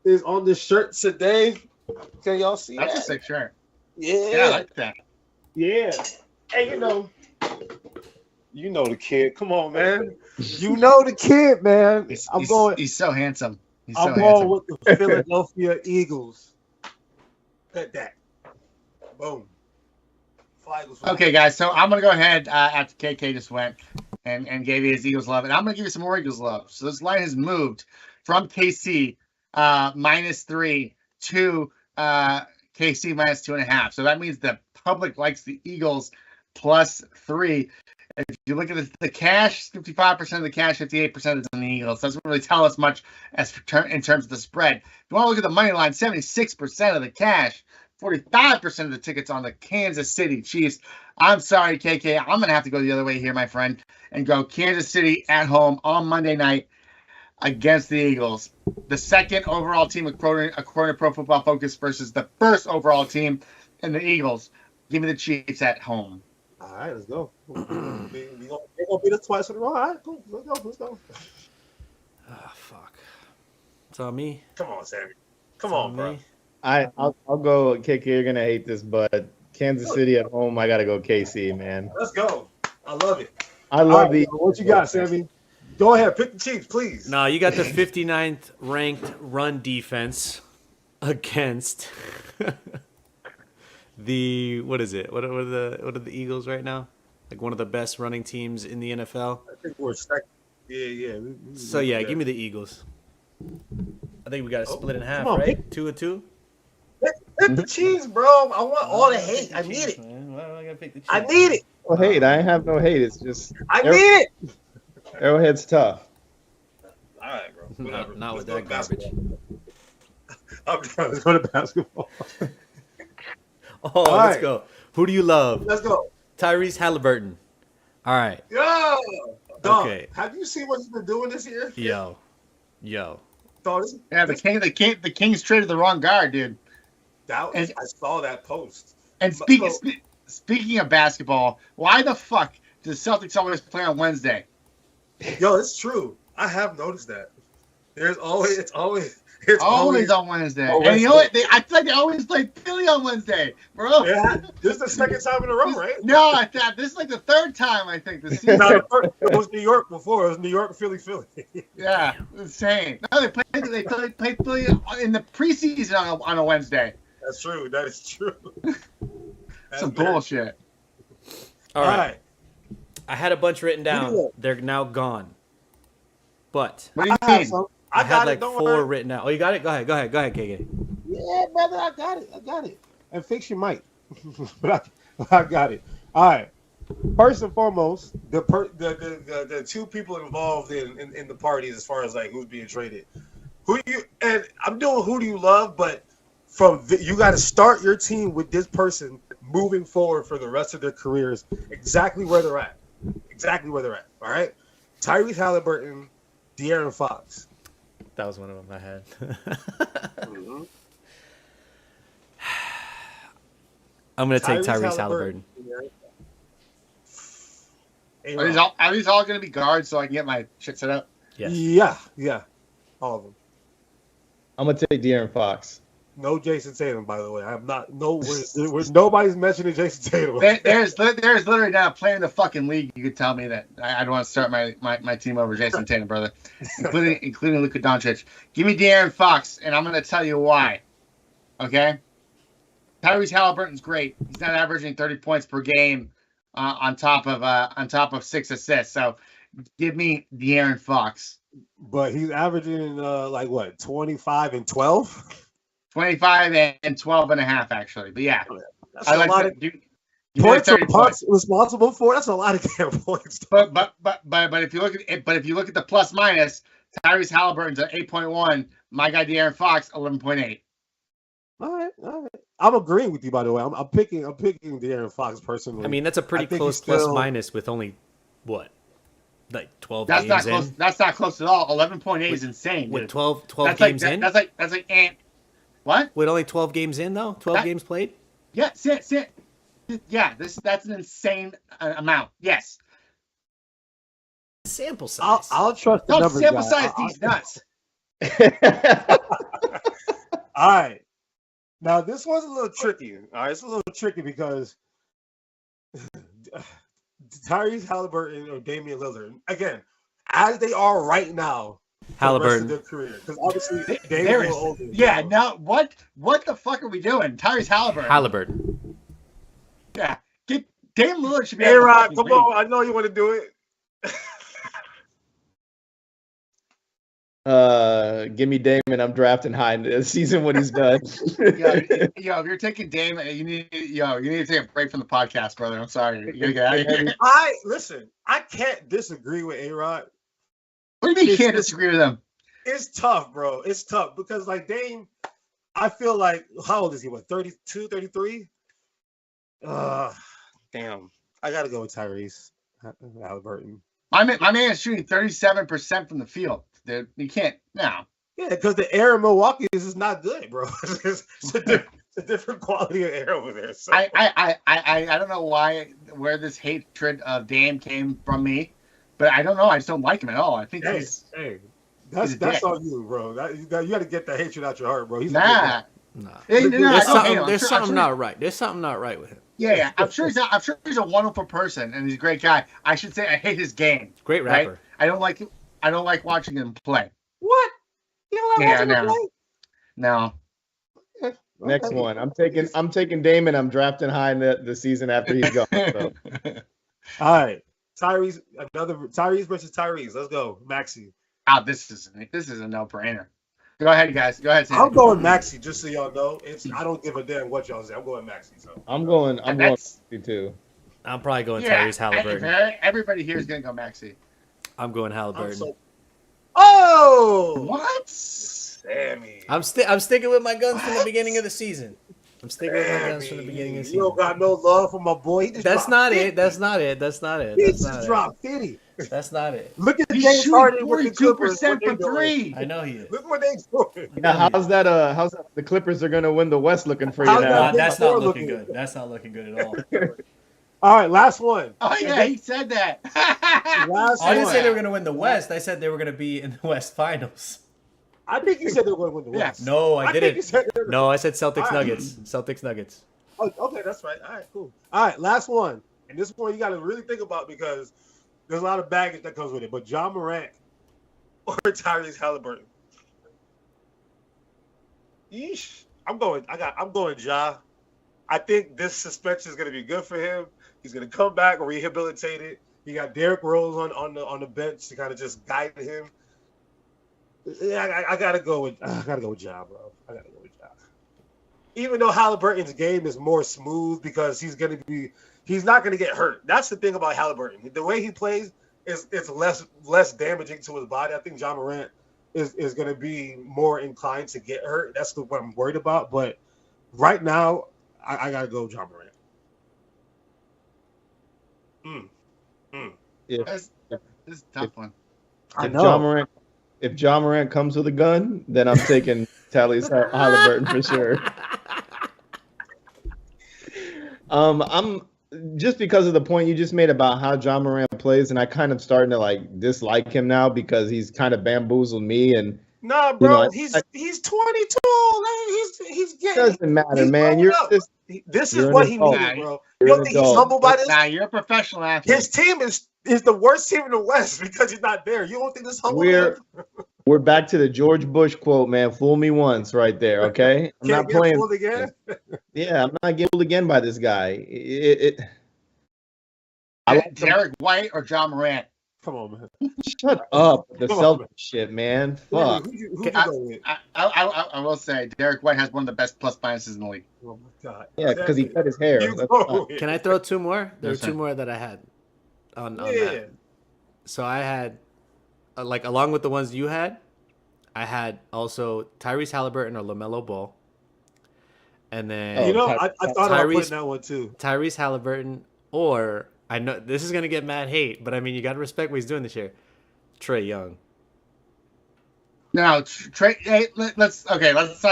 is on the shirt today. Can y'all see that? That's a sick shirt. Yeah, I like that. Yeah. Hey, you know the kid. Come on, man. You know the kid, man. He's so handsome. I'm going with the Philadelphia Eagles. At that. Boom. Okay, guys. So I'm gonna go ahead after KK just went and gave you his Eagles love, and I'm gonna give you some more Eagles love. So this line has moved from KC -3 to KC -2.5. So that means the public likes the Eagles +3. If you look at the cash, 55% of the cash, 58% is in the Eagles. Doesn't really tell us much as in terms of the spread. If you want to look at the money line, 76% of the cash, 45% of the tickets on the Kansas City Chiefs. I'm sorry, KK. I'm going to have to go the other way here, my friend, and go Kansas City at home on Monday night against the Eagles. The second overall team according to Pro Football Focus versus the first overall team in the Eagles. Give me the Chiefs at home. All right, let's go. We're going to beat us twice in a row. All right, cool. Let's go. Oh, fuck. It's on me. Come on, Sammy. Come on, bro. I'll go KK. You're gonna hate this, but Kansas City at home. I gotta go KC, man. Let's go. I love it. I love the. What you got, Sammy? Go ahead, pick the Chiefs, please. No, you got the 59th ranked run defense against the what is it? What are the Eagles right now? Like one of the best running teams in the NFL. I think we're second. Yeah. So yeah, give me the Eagles. I think we got to split in half, right? 2-2. Pick the Chiefs, bro. I want all the hate. I need it. Why do I gotta pick the Chiefs? I need it. Well, hate. I have no hate. It's just I need it. Arrowhead's tough. All right, bro. Whatever. Not with that garbage. Let's go to basketball. Let's go. Who do you love? Let's go. Tyrese Halliburton. All right. Yo. Dog, Okay. have you seen what he's been doing this year? Yo. Dog, Yeah, the Kings traded the wrong guard, dude. I saw that post. And speaking of basketball, why the fuck do the Celtics always play on Wednesday? Yo, it's true. I have noticed that. It's always on Wednesday. And you know what? I feel like they always play Philly on Wednesday, bro. Yeah, this is the second time in a row, right? No, I thought this is like the third time I think this season. No, it was New York before. It was New York, Philly. Yeah, insane. No, they played Philly in the preseason on a Wednesday. That's true. That is true. Some bullshit. All right. I had a bunch written down. They're now gone. But What do you mean? I had like 4 written down. Oh, you got it? Go ahead, KK. Yeah, brother, I got it. And fix your mic. But I got it. All right. First and foremost, the two people involved in the parties as far as like who's being traded. And I'm doing who do you love, but you got to start your team with this person moving forward for the rest of their careers, exactly where they're at. All right. Tyrese Halliburton, De'Aaron Fox. That was one of them I had. Mm-hmm. I'm going to take Tyrese Halliburton. Are these all going to be guards so I can get my shit set up? Yes. Yeah. All of them. I'm gonna take De'Aaron Fox. No Jason Tatum, by the way. I'm not. Nobody's mentioning Jason Tatum. There's literally not a player in the fucking league you could tell me that I don't want to start my team over Jason Tatum, brother, including Luka Doncic. Give me De'Aaron Fox, and I'm going to tell you why. Okay, Tyrese Halliburton's great. He's not averaging 30 points per game on top of 6 assists. So give me De'Aaron Fox. But he's averaging like what, 25 and 12? 25 and 12 and a half, actually. But yeah, that's I a like lot that. of points or punts responsible for. That's a lot of damn points. But if you look at the plus minus, Tyrese Halliburton's at 8.1. My guy De'Aaron Fox 11.8. All right. I'm agreeing with you, by the way. I'm picking De'Aaron Fox personally. I mean, that's a pretty close plus minus with only what, like 12 that's games not close. in. That's not close at all. 11.8 is insane. With dude. 12 that's games like, in. That's like what? With only 12 games in though, 12 games played. Yeah, sit. Yeah, that's an insane amount. Yes. Sample size. I'll trust the numbers. Sample size these nuts. All right. Now this one's a little tricky. All right, it's a little tricky because Tyrese Halliburton or Damian Lillard, again, as they are right now, Halliburton. the rest of their career, because obviously they're older. Yeah. Now what the fuck are we doing? Tyrese Halliburton. Yeah. Damian Lillard should be. Hey, Rod, come on! I know you want to do it. Give me Damon. I'm drafting high in the season when he's done. If you're taking Damon, you need to take a break from the podcast, brother. I'm sorry. You gotta get out of here. I can't disagree with A-Rod. What do you mean you can't disagree with him? It's tough, bro. It's tough because like Dame, I feel like, how old is he? What, 32, 33? Damn. I gotta go with Tyrese Halliburton. My man is shooting 37% from the field. Dude, you can't now. Yeah, because the air in Milwaukee is not good, bro. It's a different quality of air over there. So. I don't know where this hatred of Dame came from me, but I don't know. I just don't like him at all. I think that's on you, bro. You got to get that hatred out your heart, bro. He's There's something not right. There's something not right with him. Yeah. I'm sure he's a wonderful person and he's a great guy. I should say I hate his game. Great rapper. Right? I don't like watching him play. What? You don't like watching him play? No. Next one. I'm taking Damon. I'm drafting high in the season after he's gone. So. All right. Tyrese versus Tyrese. Let's go. Maxey. This is a no-brainer. Go ahead, you guys. Go ahead, Sam. I'm going Maxey, just so y'all know. I don't give a damn what y'all say. I'm going Maxey. So I'm going Maxey too. I'm probably going Tyrese Halliburton. Everybody here is gonna go Maxey. I'm going Halliburton. What? Sammy. I'm sticking with my guns from the beginning of the season. I'm sticking with my guns from the beginning of the season. You don't got no love for my boy. That's not it. That's not it. He just dropped 50. That's not it. Look at He's James Harden shooting 42% from three. I know he is. Look what they doing. Yeah, how's that? How's that? The Clippers are going to win the West looking for you now? That's not looking good. That's not looking good at all. All right, last one. Oh yeah, he said that. I didn't say they were going to win the West. I said they were going to be in the West Finals. I think you said they were going to win the West. No, I didn't. No, I said Celtics Nuggets. Celtics Nuggets. Oh, okay, that's right. All right, cool. All right, last one. And this one you got to really think about because there's a lot of baggage that comes with it. But John Morant or Tyrese Halliburton. Yeesh. I'm going Ja. I think this suspension is going to be good for him. He's going to come back rehabilitated. He got Derrick Rose on the bench to kind of just guide him. Yeah, I gotta go with Ja, bro. I gotta go with Ja. Even though Halliburton's game is more smooth because he's not gonna get hurt. That's the thing about Halliburton. The way he plays is less damaging to his body. I think John Morant is gonna be more inclined to get hurt. That's what I'm worried about. But right now, I gotta go with John Morant. Yeah. This is a tough one. I know. If John Morant comes with a gun, then I'm taking Tyrese Halliburton for sure. I'm just because of the point you just made about how John Morant plays, and I kind of starting to like dislike him now because he's kind of bamboozled me. And nah, bro, he's 22. He's getting. Doesn't matter, man. This is what he needed, bro. You don't think he's humbled by this? Nah, you're a professional athlete. His team is the worst team in the West because he's not there. You don't think this humble? We're back to the George Bush quote, man. Fool me once, right there. Okay, I'm not playing. Fooled again. Yeah, I'm not getting fooled again by this guy. I like Derek White or John Morant. Come on, man. Shut up. The Celtics shit, man. Fuck. I will say Derek White has one of the best plus minuses in the league. Oh my god. Yeah, because he cut his hair. Can I throw two more? There are two more that I had on that. So I had, like, along with the ones you had, I had also Tyrese Halliburton or LaMelo Ball. And then I thought about putting that one too. Tyrese Halliburton, or I know this is gonna get mad hate, but I mean you gotta respect what he's doing this year. Trae Young. No, Trae. Hey, let's not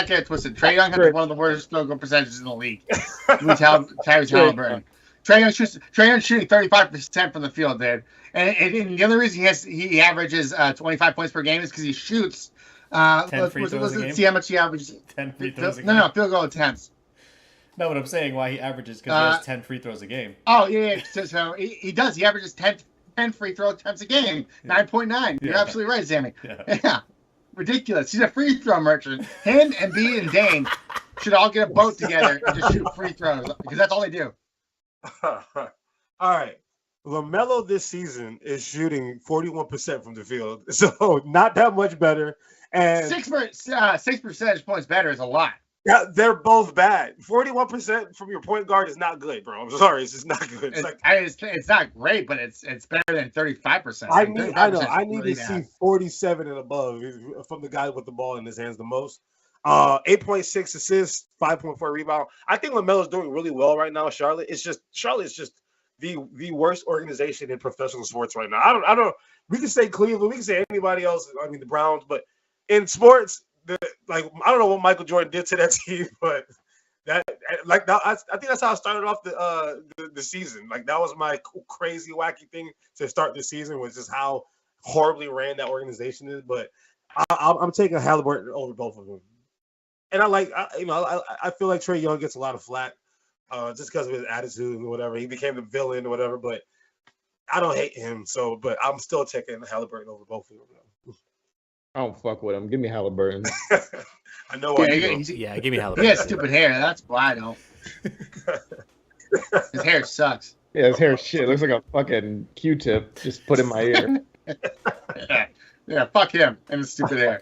get it twisted. Trae Young has one of the worst field goal percentages in the league. Tyrese Halliburton. Trae Young shooting 35% from the field, dude. And the other reason he averages 25 points per game is because he shoots. 10 free throws a game? See how much he averages. 10 free throws a game? No, field goal attempts. No, what I'm saying, why he averages, because he has 10 free throws a game. Oh, yeah. So he does. He averages 10 free throw attempts a game. 9.9. You're absolutely right, Sammy. Yeah. Ridiculous. He's a free throw merchant. Him, Embiid, and Dame should all get a boat together and just shoot free throws, because that's all they do. All right. LaMelo this season is shooting 41% from the field, so not that much better. And 6 percentage points better is a lot. Yeah, they're both bad. 41% from your point guard is not good, bro. I'm sorry, it's just not good. It's not great, but it's better than 35%. I need to see 47 and above from the guy with the ball in his hands the most. 8.6 assists, 5.4 rebound. I think LaMelo's doing really well right now. Charlotte's just the worst organization in professional sports right now. I don't. We can say Cleveland, we can say anybody else. I mean the Browns, but in sports, I don't know what Michael Jordan did to that team, but I think that's how I started off the season. Like that was my crazy wacky thing to start the season, was just how horribly ran that organization is. But I'm taking Halliburton over both of them, and I feel like Trae Young gets a lot of flack. Just because of his attitude and whatever. He became the villain or whatever, but I don't hate him. But I'm still taking Halliburton over both of them. I don't fuck with him. Give me Halliburton. I know. Give me Halliburton. He has stupid hair. That's why I don't. His hair sucks. Yeah, his hair shit. It looks like a fucking Q-tip just put in my ear. Yeah, fuck him and his stupid hair.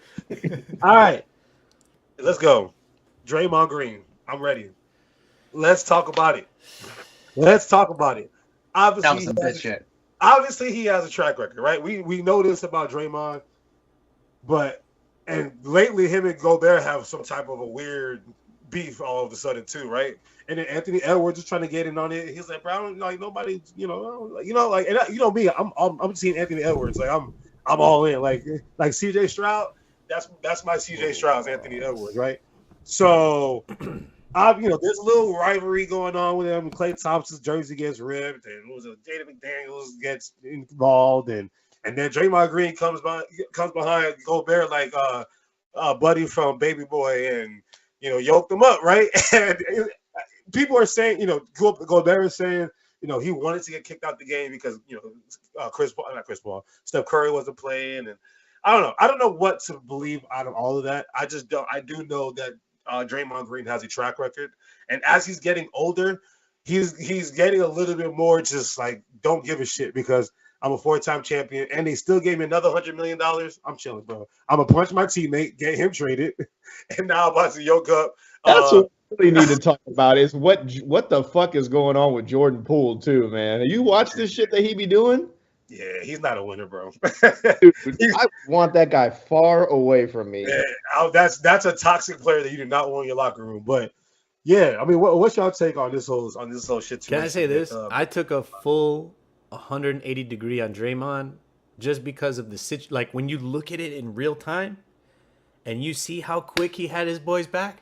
All right. Let's go. Draymond Green. I'm ready. Let's talk about it. Obviously, he has a track record, right? We know this about Draymond, and lately him and Gobert have some type of a weird beef all of a sudden too, right? And then Anthony Edwards is trying to get in on it. He's like, bro, like nobody, me, I'm seeing Anthony Edwards, like I'm all in, like CJ Stroud. That's my CJ Stroud's Anthony Edwards, right? So. There's a little rivalry going on with him. Klay Thompson's jersey gets ripped, and Jaden McDaniels gets involved, and then Draymond Green comes behind Gobert like a buddy from Baby Boy, and yoked them up, right? And people are saying, Gobert is saying, he wanted to get kicked out the game because Steph Curry wasn't playing, and I don't know what to believe out of all of that. I do know that. Draymond Green has a track record, and as he's getting older, he's getting a little bit more just like don't give a shit because I'm a 4-time champion, and they still gave me another $100 million. I'm chilling, bro. I'm gonna punch my teammate, get him traded, and now I'm about to yoke up. That's what we really need to talk about is what the fuck is going on with Jordan Poole too, man. You watch this shit that he be doing? Yeah, he's not a winner, bro. Dude, I want that guy far away from me. Yeah, that's a toxic player that you do not want in your locker room. But yeah, I mean, what's y'all take on this whole shit? Can I say this? I took a full 180 degree on Draymond just because of the situation. Like when you look at it in real time, and you see how quick he had his boys back,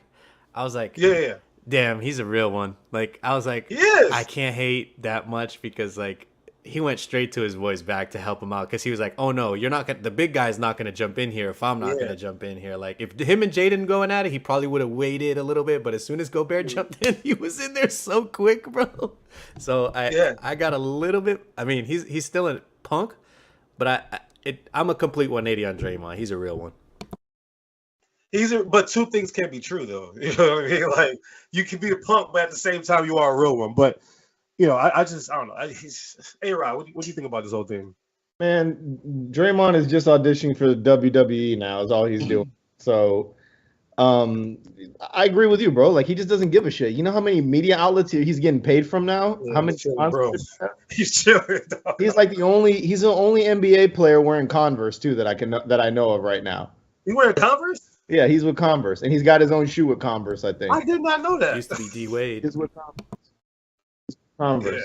I was like, yeah. Damn, he's a real one. Like I was like, yes. I can't hate that much because like. He went straight to his boys back to help him out because he was like, "Oh no, you're not gonna. The big guy's not gonna jump in here if I'm not gonna jump in here. Like if him and Jaden going at it, he probably would have waited a little bit. But as soon as Gobert jumped in, he was in there so quick, bro. So I got a little bit. I mean, he's still a punk, but I'm a complete 180 on Draymond. He's a real one. But two things can't be true though. You know what I mean? Like you can be a punk, but at the same time you are a real one. But I don't know. A-Rod, what do you think about this whole thing? Man, Draymond is just auditioning for the WWE now. Is all he's doing. So, I agree with you, bro. Like he just doesn't give a shit. You know how many media outlets he's getting paid from now? Yeah, how many? bro? He's chilling. He's the only NBA player wearing Converse too that I know of right now. He wearing Converse? Yeah, he's with Converse, and he's got his own shoe with Converse. I think. I did not know that. Used to be D Wade. He's with Converse.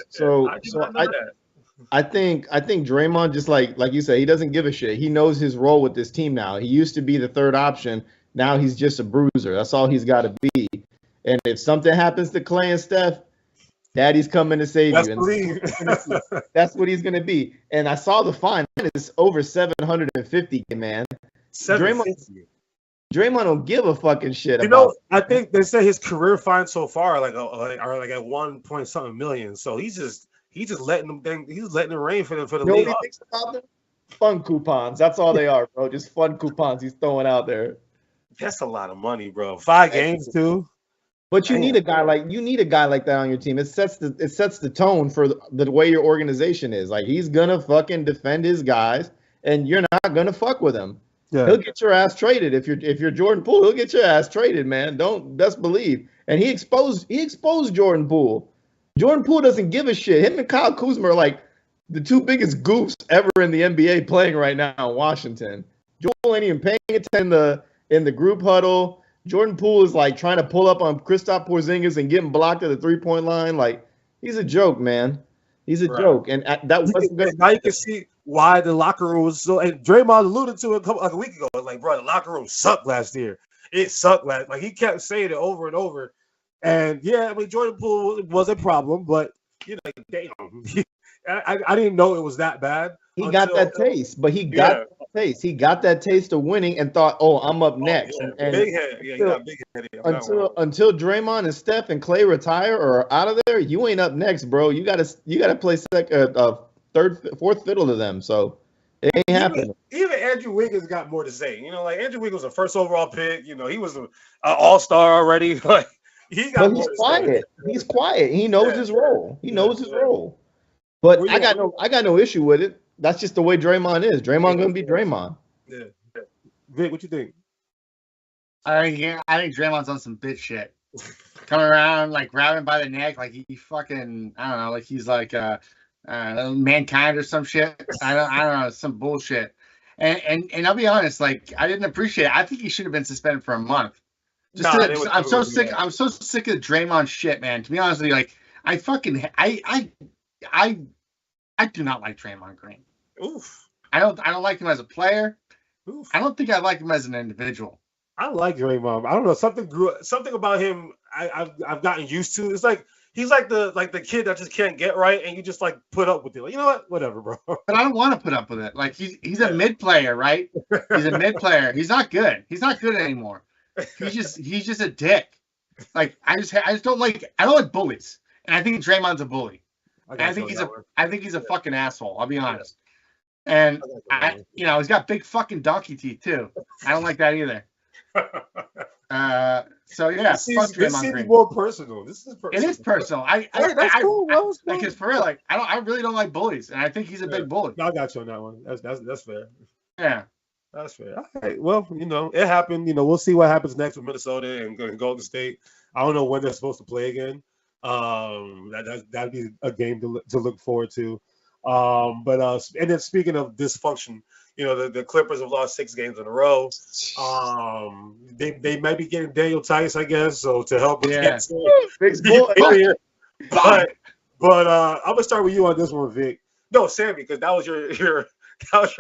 I think Draymond just like you said, he doesn't give a shit. He knows his role with this team now. He used to be the third option. Now he's just a bruiser. That's all he's got to be. And if something happens to Clay and Steph, Daddy's coming to save you. And that's what he's going to be. And I saw the fine. It's over $750, man. $750. Draymond don't give a fucking shit. I think they say his career fine so far are at 1 point something million. So he's just letting them. He's letting it rain for the league. Fun coupons. That's all they are, bro. Just fun coupons he's throwing out there. That's a lot of money, bro. 5 games too. But you need a guy like that on your team. It sets the tone for the way your organization is. Like he's gonna fucking defend his guys, and you're not gonna fuck with him. Yeah. He'll get your ass traded if you're Jordan Poole. He'll get your ass traded, man. Don't best believe. And he exposed Jordan Poole. Jordan Poole doesn't give a shit. Him and Kyle Kuzma are like the two biggest goofs ever in the NBA playing right now in Washington. Joel ain't even paying attention in the group huddle. Jordan Poole is like trying to pull up on Kristaps Porzingis and getting blocked at the 3-point line. Like he's a joke, man. He's a joke, and that wasn't good. Now you can see why the locker room was so. And Draymond alluded to it a week ago. Like, bro, the locker room sucked last year. It sucked last. Like he kept saying it over and over. And yeah, I mean Jordan Poole was a problem, but damn, I didn't know it was that bad. He got that taste, but he got that taste. He got that taste of winning and thought, "Oh, I'm up next." And big head, he got big head. Until Draymond and Steph and Clay retire or are out of there, you ain't up next, bro. You gotta play third, fourth fiddle to them. So it ain't happening. Even Andrew Wiggins got more to say. Like Andrew Wiggins was a first overall pick. He was an all-star already. Like he's quiet. He's quiet. He knows his role. He knows his role. But I got no issue with it. That's just the way Draymond is. Draymond gonna be Draymond. Yeah. Vic, what you think? I think Draymond's on some bitch shit. Coming around like grabbing him by the neck, like he fucking I don't know, like he's like mankind or some shit. I don't know, some bullshit. And I'll be honest, like I didn't appreciate it. I think he should have been suspended for a month. I'm so sick of Draymond shit, man. To be honest with you, like I do not like Draymond Green. Oof. I don't like him as a player. Oof. I don't think I like him as an individual. I like Draymond. I don't know, something about him I've gotten used to. It's like he's like the kid that just can't get right and you just like put up with it. Like, you know what? Whatever, bro. But I don't want to put up with it. Like he's a mid player, right? He's a mid player. He's not good. He's not good anymore. He's just a dick. Like I don't like bullies. And I think Draymond's a bully. I think he's a fucking asshole. I'll be honest. And he's got big fucking donkey teeth too. I don't like that either. So yeah, this is more personal. This is personal. It is personal. That's cool, bro. Because for real, like I really don't like bullies, and I think he's a big bully. I got you on that one. That's fair. Yeah, that's fair. All right. Well, it happened. We'll see what happens next with Minnesota and Golden State. I don't know when they're supposed to play again. That'd be a game to look forward to. But and then speaking of dysfunction, the Clippers have lost 6 games in a row. They might be getting Daniel Tice, I guess, so to help with that. But I'm gonna start with you on this one, Vic. No, Sammy, because that was your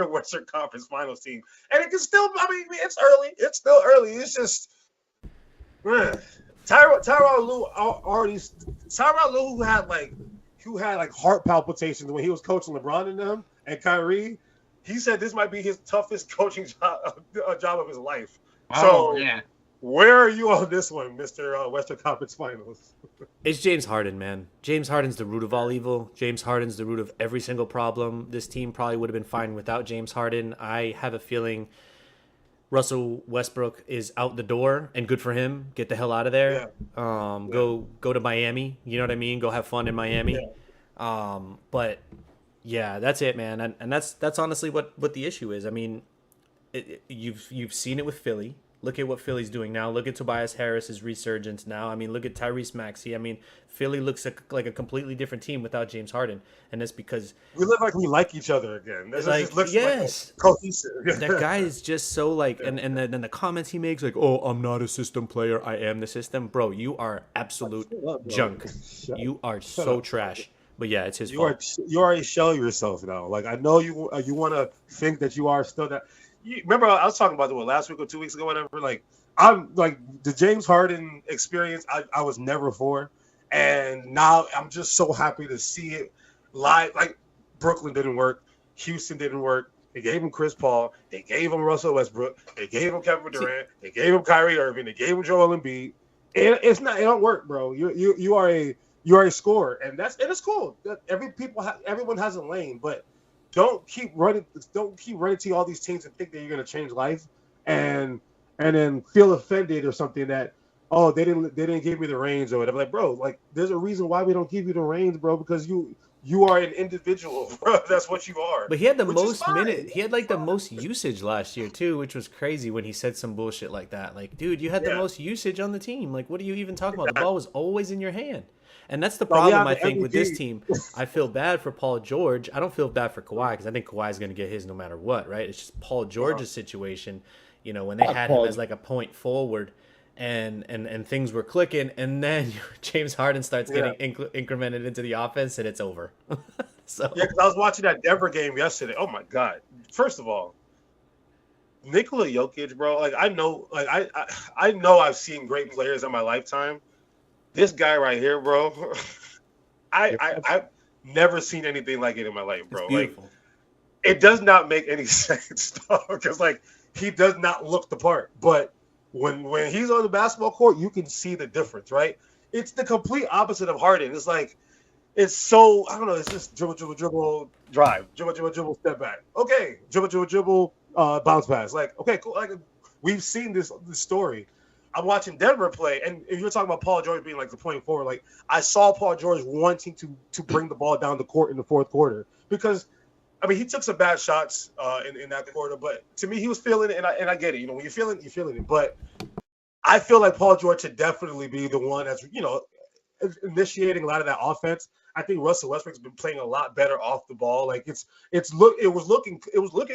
Western Conference Finals team, and it can still. I mean, it's early. It's still early. It's just, man. Tyronn Lue who had like heart palpitations when he was coaching LeBron and them and Kyrie. He said this might be his toughest coaching job of his life. Oh, so yeah. Where are you on this one, Mr. Western Conference Finals? It's James Harden, man. James Harden's the root of all evil. James Harden's the root of every single problem. This team probably would have been fine without James Harden. I have a feeling Russell Westbrook is out the door, and good for him. Get the hell out of there. Go to Miami. You know what I mean? Go have fun in Miami. But yeah, that's it, man. And that's honestly what the issue is. I mean, you've seen it with Philly. Look at what Philly's doing now. Look at Tobias Harris's resurgence now. I mean, look at Tyrese Maxey. I mean, Philly looks like a completely different team without James Harden, and that's because we look like we like each other again. This like, just looks yes, like cohesive. That guy is just so like, and then the comments he makes, like, "Oh, I'm not a system player. I am the system." Bro, you are absolute junk. You are so trash. But yeah, it's his fault. You already shell yourself now. Like, I know you want to think that you are still that. Remember, I was talking about last week or 2 weeks ago, whatever. Like, I'm like the James Harden experience. I was never for, and now I'm just so happy to see it live. Like, Brooklyn didn't work, Houston didn't work. They gave him Chris Paul. They gave him Russell Westbrook. They gave him Kevin Durant. They gave him Kyrie Irving. They gave him Joel Embiid. It don't work, bro. You are a scorer, and it's cool. Everyone has a lane, but don't keep running to all these teams and think that you're going to change life, and then feel offended or something that, oh, they didn't give me the reins or whatever. Like, bro, like, there's a reason why we don't give you the reins, bro, because you are an individual, bro. That's what you are. But he had the most minutes. He had like the most usage last year too, which was crazy when he said some bullshit like that. Like, dude, you had the most usage on the team. Like, what are you even talking about? The ball was always in your hand. And that's the problem, I think, with this team. I feel bad for Paul George. I don't feel bad for Kawhi because I think Kawhi is going to get his no matter what, right? It's just Paul George's situation, when they had him as like a point forward and things were clicking, and then James Harden starts getting incremented into the offense, and it's over. So yeah, because I was watching that Denver game yesterday. Oh, my God. First of all, Nikola Jokic, bro, like, I know I've seen great players in my lifetime. This guy right here, bro, I've never seen anything like it in my life, bro. Like, it does not make any sense, because like, he does not look the part. But when he's on the basketball court, you can see the difference, right? It's the complete opposite of Harden. It's like, it's so, I don't know, it's just dribble, drive, dribble, step back. Okay, dribble, bounce pass. Like, okay, cool. Like, we've seen this story. I'm watching Denver play, and if you're talking about Paul George being like the point forward, like, I saw Paul George wanting to bring the ball down the court in the fourth quarter, because, I mean, he took some bad shots in that quarter, but to me, he was feeling it, and I get it. When you're feeling it. But I feel like Paul George should definitely be the one that's initiating a lot of that offense. I think Russell Westbrook's been playing a lot better off the ball. Like, it was looking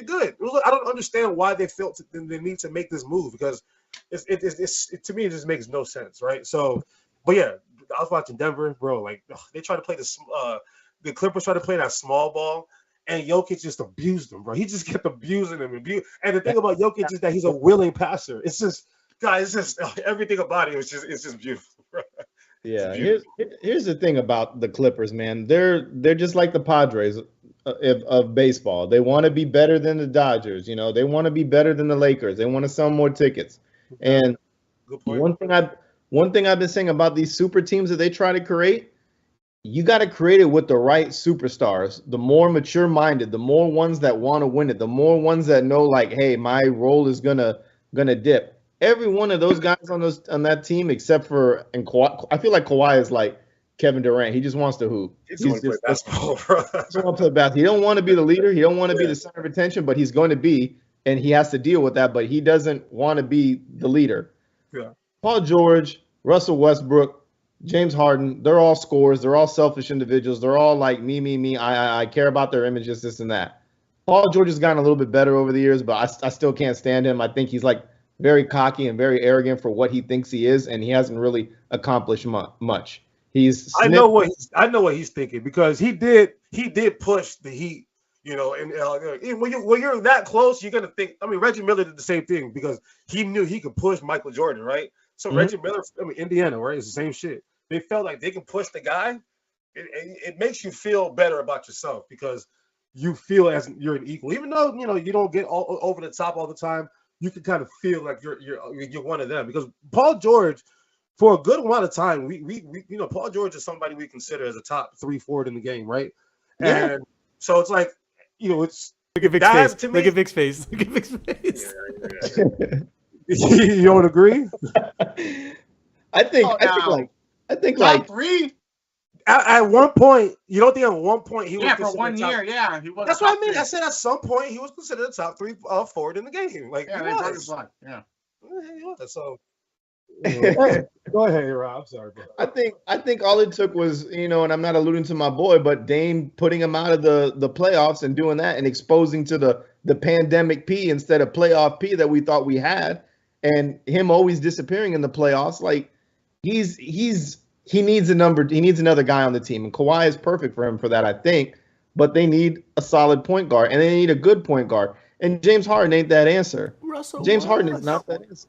good. I don't understand why they felt the need to make this move, because it's to me, it just makes no sense, right? So, but yeah, I was watching Denver, bro. Like, they try to play the Clippers try to play that small ball, and Jokic just abused them, bro. He just kept abusing them. And the thing about Jokic is that he's a willing passer. It's just, guys, it's just everything about it. It's just beautiful, bro. Yeah, here's the thing about the Clippers, man. They're just like the Padres of baseball. They want to be better than the Dodgers. They want to be better than the Lakers. They want to sell more tickets. And one thing I've been saying about these super teams that they try to create, you got to create it with the right superstars. The more mature-minded, the more ones that want to win it, the more ones that know, like, hey, my role is gonna dip. Every one of those guys on that team, except for Kawhi, I feel like Kawhi is like Kevin Durant. He just wants to hoop. He just wants to play basketball, bro. He just wants to play basketball. He don't want to be the leader. He don't want to be the center of attention, but he's going to be, and he has to deal with that. But he doesn't want to be the leader. Yeah. Paul George, Russell Westbrook, James Harden, they're all scorers. They're all selfish individuals. They're all like me. I care about their images, this and that. Paul George has gotten a little bit better over the years, but I still can't stand him. I think he's like very cocky and very arrogant for what he thinks he is, and he hasn't really accomplished much. I know what he's thinking, because he did push the Heat, and when you're that close, you're gonna think. I mean, Reggie Miller did the same thing, because he knew he could push Michael Jordan, right? So Reggie Miller, Indiana, right? It's the same shit. They felt like they can push the guy. It makes you feel better about yourself, because you feel as you're an equal, even though you don't get all over the top all the time. You can kind of feel like you're one of them, because Paul George, for a good amount of time, we Paul George is somebody we consider as a top 3 forward in the game, right? Yeah. And so it's like, Look at Vic's face. Look at Vic's face. Look at Vic's face. You don't agree? I think top three. At one point, you don't think at one point he was for 1 year, he was. That's what I mean. I said at some point he was considered a top 3 forward in the game. Like, they brought his luck. Yeah. So go ahead, Rob. I'm sorry, bro. I think all it took was, and I'm not alluding to my boy, but Dame putting him out of the playoffs and doing that and exposing to the pandemic P instead of playoff P that we thought we had, and him always disappearing in the playoffs. Like he needs another guy on the team, and Kawhi is perfect for him for that, I think. But they need a solid point guard, and they need a good point guard. And James Harden ain't that answer. James Harden is not that answer.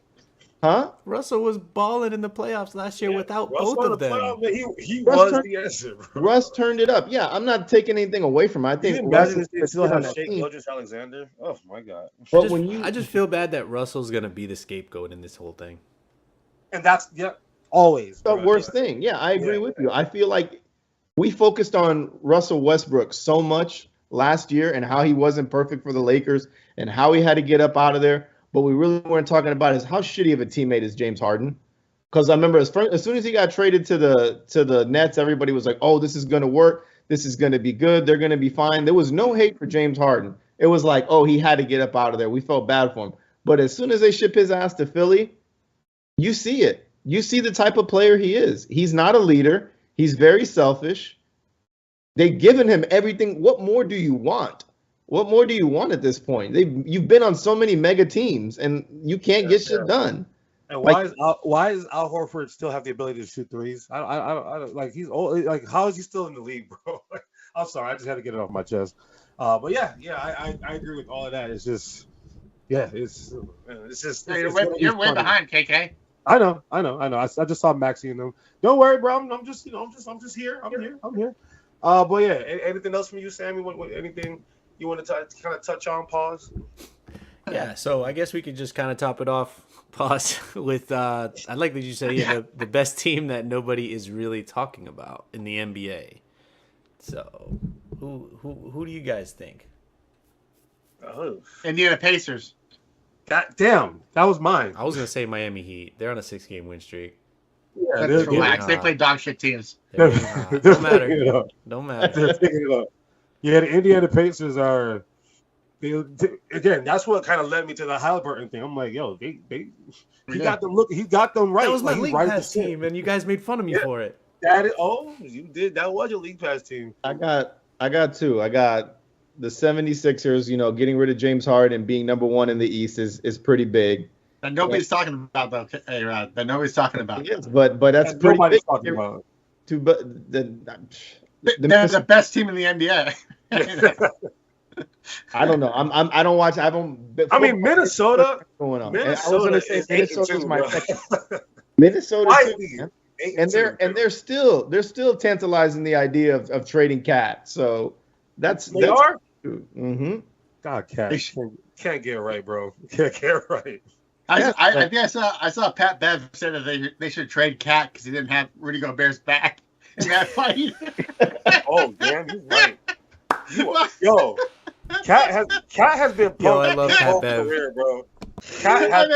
Huh? Russell was balling in the playoffs last year without both of them. He was the answer. Bro. Russ turned it up. Yeah, I'm not taking anything away from him. I think Russ is still have Gilgeous Alexander. Oh my God! But I just feel bad that Russell's gonna be the scapegoat in this whole thing. And that's always the worst thing. Yeah, I agree with you. I feel like we focused on Russell Westbrook so much last year and how he wasn't perfect for the Lakers and how he had to get up out of there. But we really weren't talking about is how shitty of a teammate is James Harden. Because I remember as soon as he got traded to the Nets, everybody was like, oh, this is going to work. This is going to be good. They're going to be fine. There was no hate for James Harden. It was like, oh, he had to get up out of there. We felt bad for him. But as soon as they ship his ass to Philly, you see it. You see the type of player he is. He's not a leader. He's very selfish. They've given him everything. What more do you want? What more do you want at this point? You've been on so many mega teams, and you can't get shit done. And why is Al Horford still have the ability to shoot threes? I don't like he's old. Like, how is he still in the league, bro? I'm sorry, I just had to get it off my chest. But I agree with all of that. It's just, it's just. You're way behind, KK. I know. I just saw Maxie in them. Don't worry, bro. I'm just here. I'm here. But yeah, anything else from you, Sammy? What anything you want to kind of touch on? Pause. Yeah, so I guess we could just kind of top it off. Pause with I like that you say the best team that nobody is really talking about in the NBA. So who do you guys think? Indiana Pacers. God damn, that was mine. I was gonna say Miami Heat. They're on a 6-game win streak. Yeah, relax. They play dog shit teams. Don't matter. Don't matter. Yeah, the Indiana Pacers are. Again, that's what kind of led me to the Halliburton thing. I'm like, yo, he got them look. He got them right. That was my league pass team, and you guys made fun of me for it. You did. That was your league pass team. I got two. I got the 76ers. Getting rid of James Harden and being number 1 in the East is pretty big. That nobody's talking about though. Hey, Rod, that nobody's talking about. Yes, but that's pretty big. Talking about. They're the best team in the NBA. I don't know. I don't watch. I mean, Minnesota. Going on. Minnesota. I was going to say Minnesota's my second. Minnesota, too, and they're still tantalizing the idea of trading Cat. So that's are. Mm-hmm. God, Cat can't get it right, bro. Can't get it right. I think I saw Pat Bev say that they should trade Cat because he didn't have Rudy Gobert's back in that fight. Oh, damn, you're right. Yo, Cat has been punked I love his Pat whole Bev. career, bro. Pat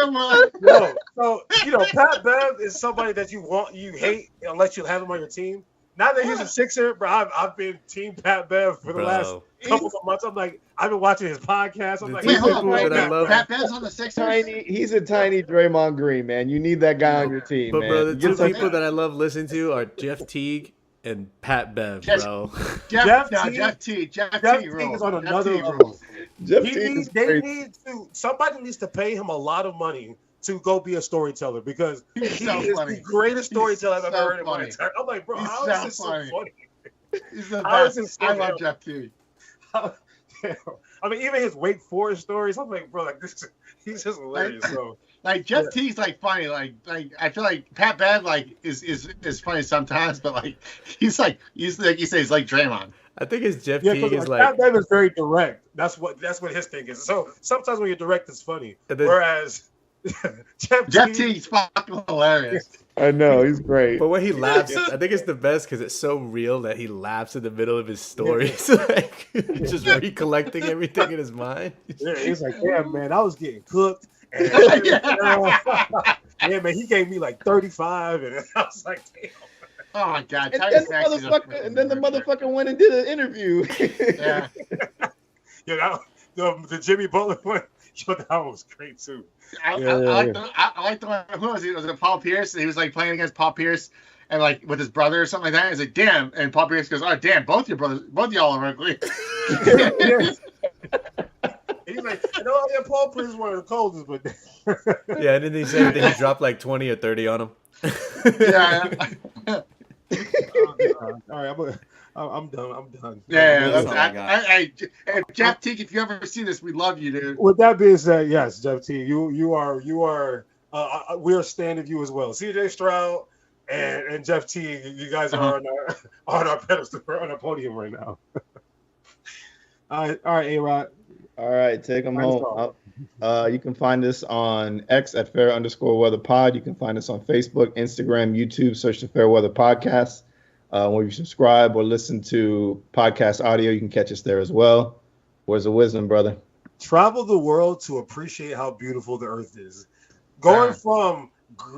is somebody that you hate unless you have him on your team. Now that he's a Sixer, bro, I've been Team Pat Bev for the last couple of months. I'm like, I've been watching his podcast. I'm like, wait, hold on. Pat Bev's on the Sixers. He's a tiny Draymond Green, man. You need that guy on your team, but man. Bro, the two people that I love listening to are Jeff Teague and Pat Bev, bro. Jeff Teague is on another level. Somebody needs to pay him a lot of money to go be a storyteller because he is the greatest storyteller I've ever heard in my entire. I'm like, bro, how is this so funny? He's the best. I love Jeff Teague. I mean, even his Wake Forest stories. I'm like, bro, this, he's just hilarious. So, Jeff Teague's funny. I feel like Pat Bev is funny sometimes, but he's like you say he's like Draymond. I think it's Jeff Teague is Pat Bev is very direct. That's what his thing is. So sometimes when you're direct, it's funny. Whereas Jeff Teague's fucking hilarious. I know, he's great. But when he laughs, I think it's the best because it's so real that he laughs in the middle of his stories, like just recollecting everything in his mind. Yeah, he's like, yeah, man, I was getting cooked. And, yeah, man, he gave me like 35, and I was like, damn. Oh my god! And then the motherfucker went and did an interview. Yeah. Yeah, the Jimmy Butler one, that was great too. I like the one. Who was it? Was it Paul Pierce? And he was like playing against Paul Pierce, and like with his brother or something like that. He's like, "Damn!" And Paul Pierce goes, "Oh, damn! Both y'all are ugly." He's like, I know Paul Pierce is one of the coldest, but yeah, didn't he say that he dropped like 20 or 30 on him? Yeah. All right, I'm done. Yeah, Jeff Teague, if you ever see this, we love you, dude. With that being said, yes, Jeff Teague, you are we are standing you as well. CJ Stroud and Jeff Teague, you guys are on our pedestal, on our podium right now. All right, A-Rod. All right, take them home. You can find us on X at @fair_weather_pod. You can find us on Facebook, Instagram, YouTube. Search the Fair Weather Podcast. When you subscribe or listen to podcast audio, you can catch us there as well. Where's the wisdom, brother? Travel the world to appreciate how beautiful the earth is. Going from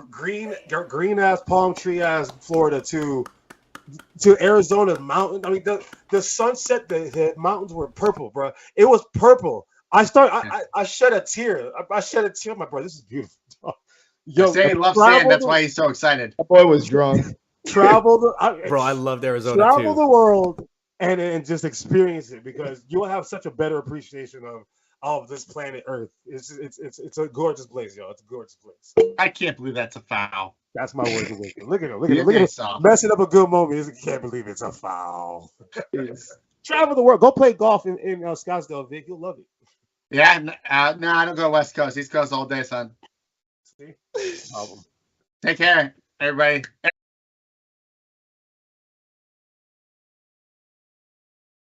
green ass palm tree ass Florida to Arizona's mountain. I mean, the sunset, the mountains were purple, bro. It was purple. I shed a tear. I shed a tear. My brother, this is beautiful. Yo, he loves sand. That's why he's so excited. That boy was drunk. I loved Arizona travel the world and just experience it, because you'll have such a better appreciation of this planet Earth. It's a gorgeous place, y'all. It's a gorgeous place. I can't believe that's a foul. That's my words of wisdom. Look at him. Messing up a good moment. He can't believe it's a foul. Travel the world. Go play golf in Scottsdale, Vic. You'll love it. Yeah, no, I don't go West Coast. East Coast all day, son. See? Take care, everybody.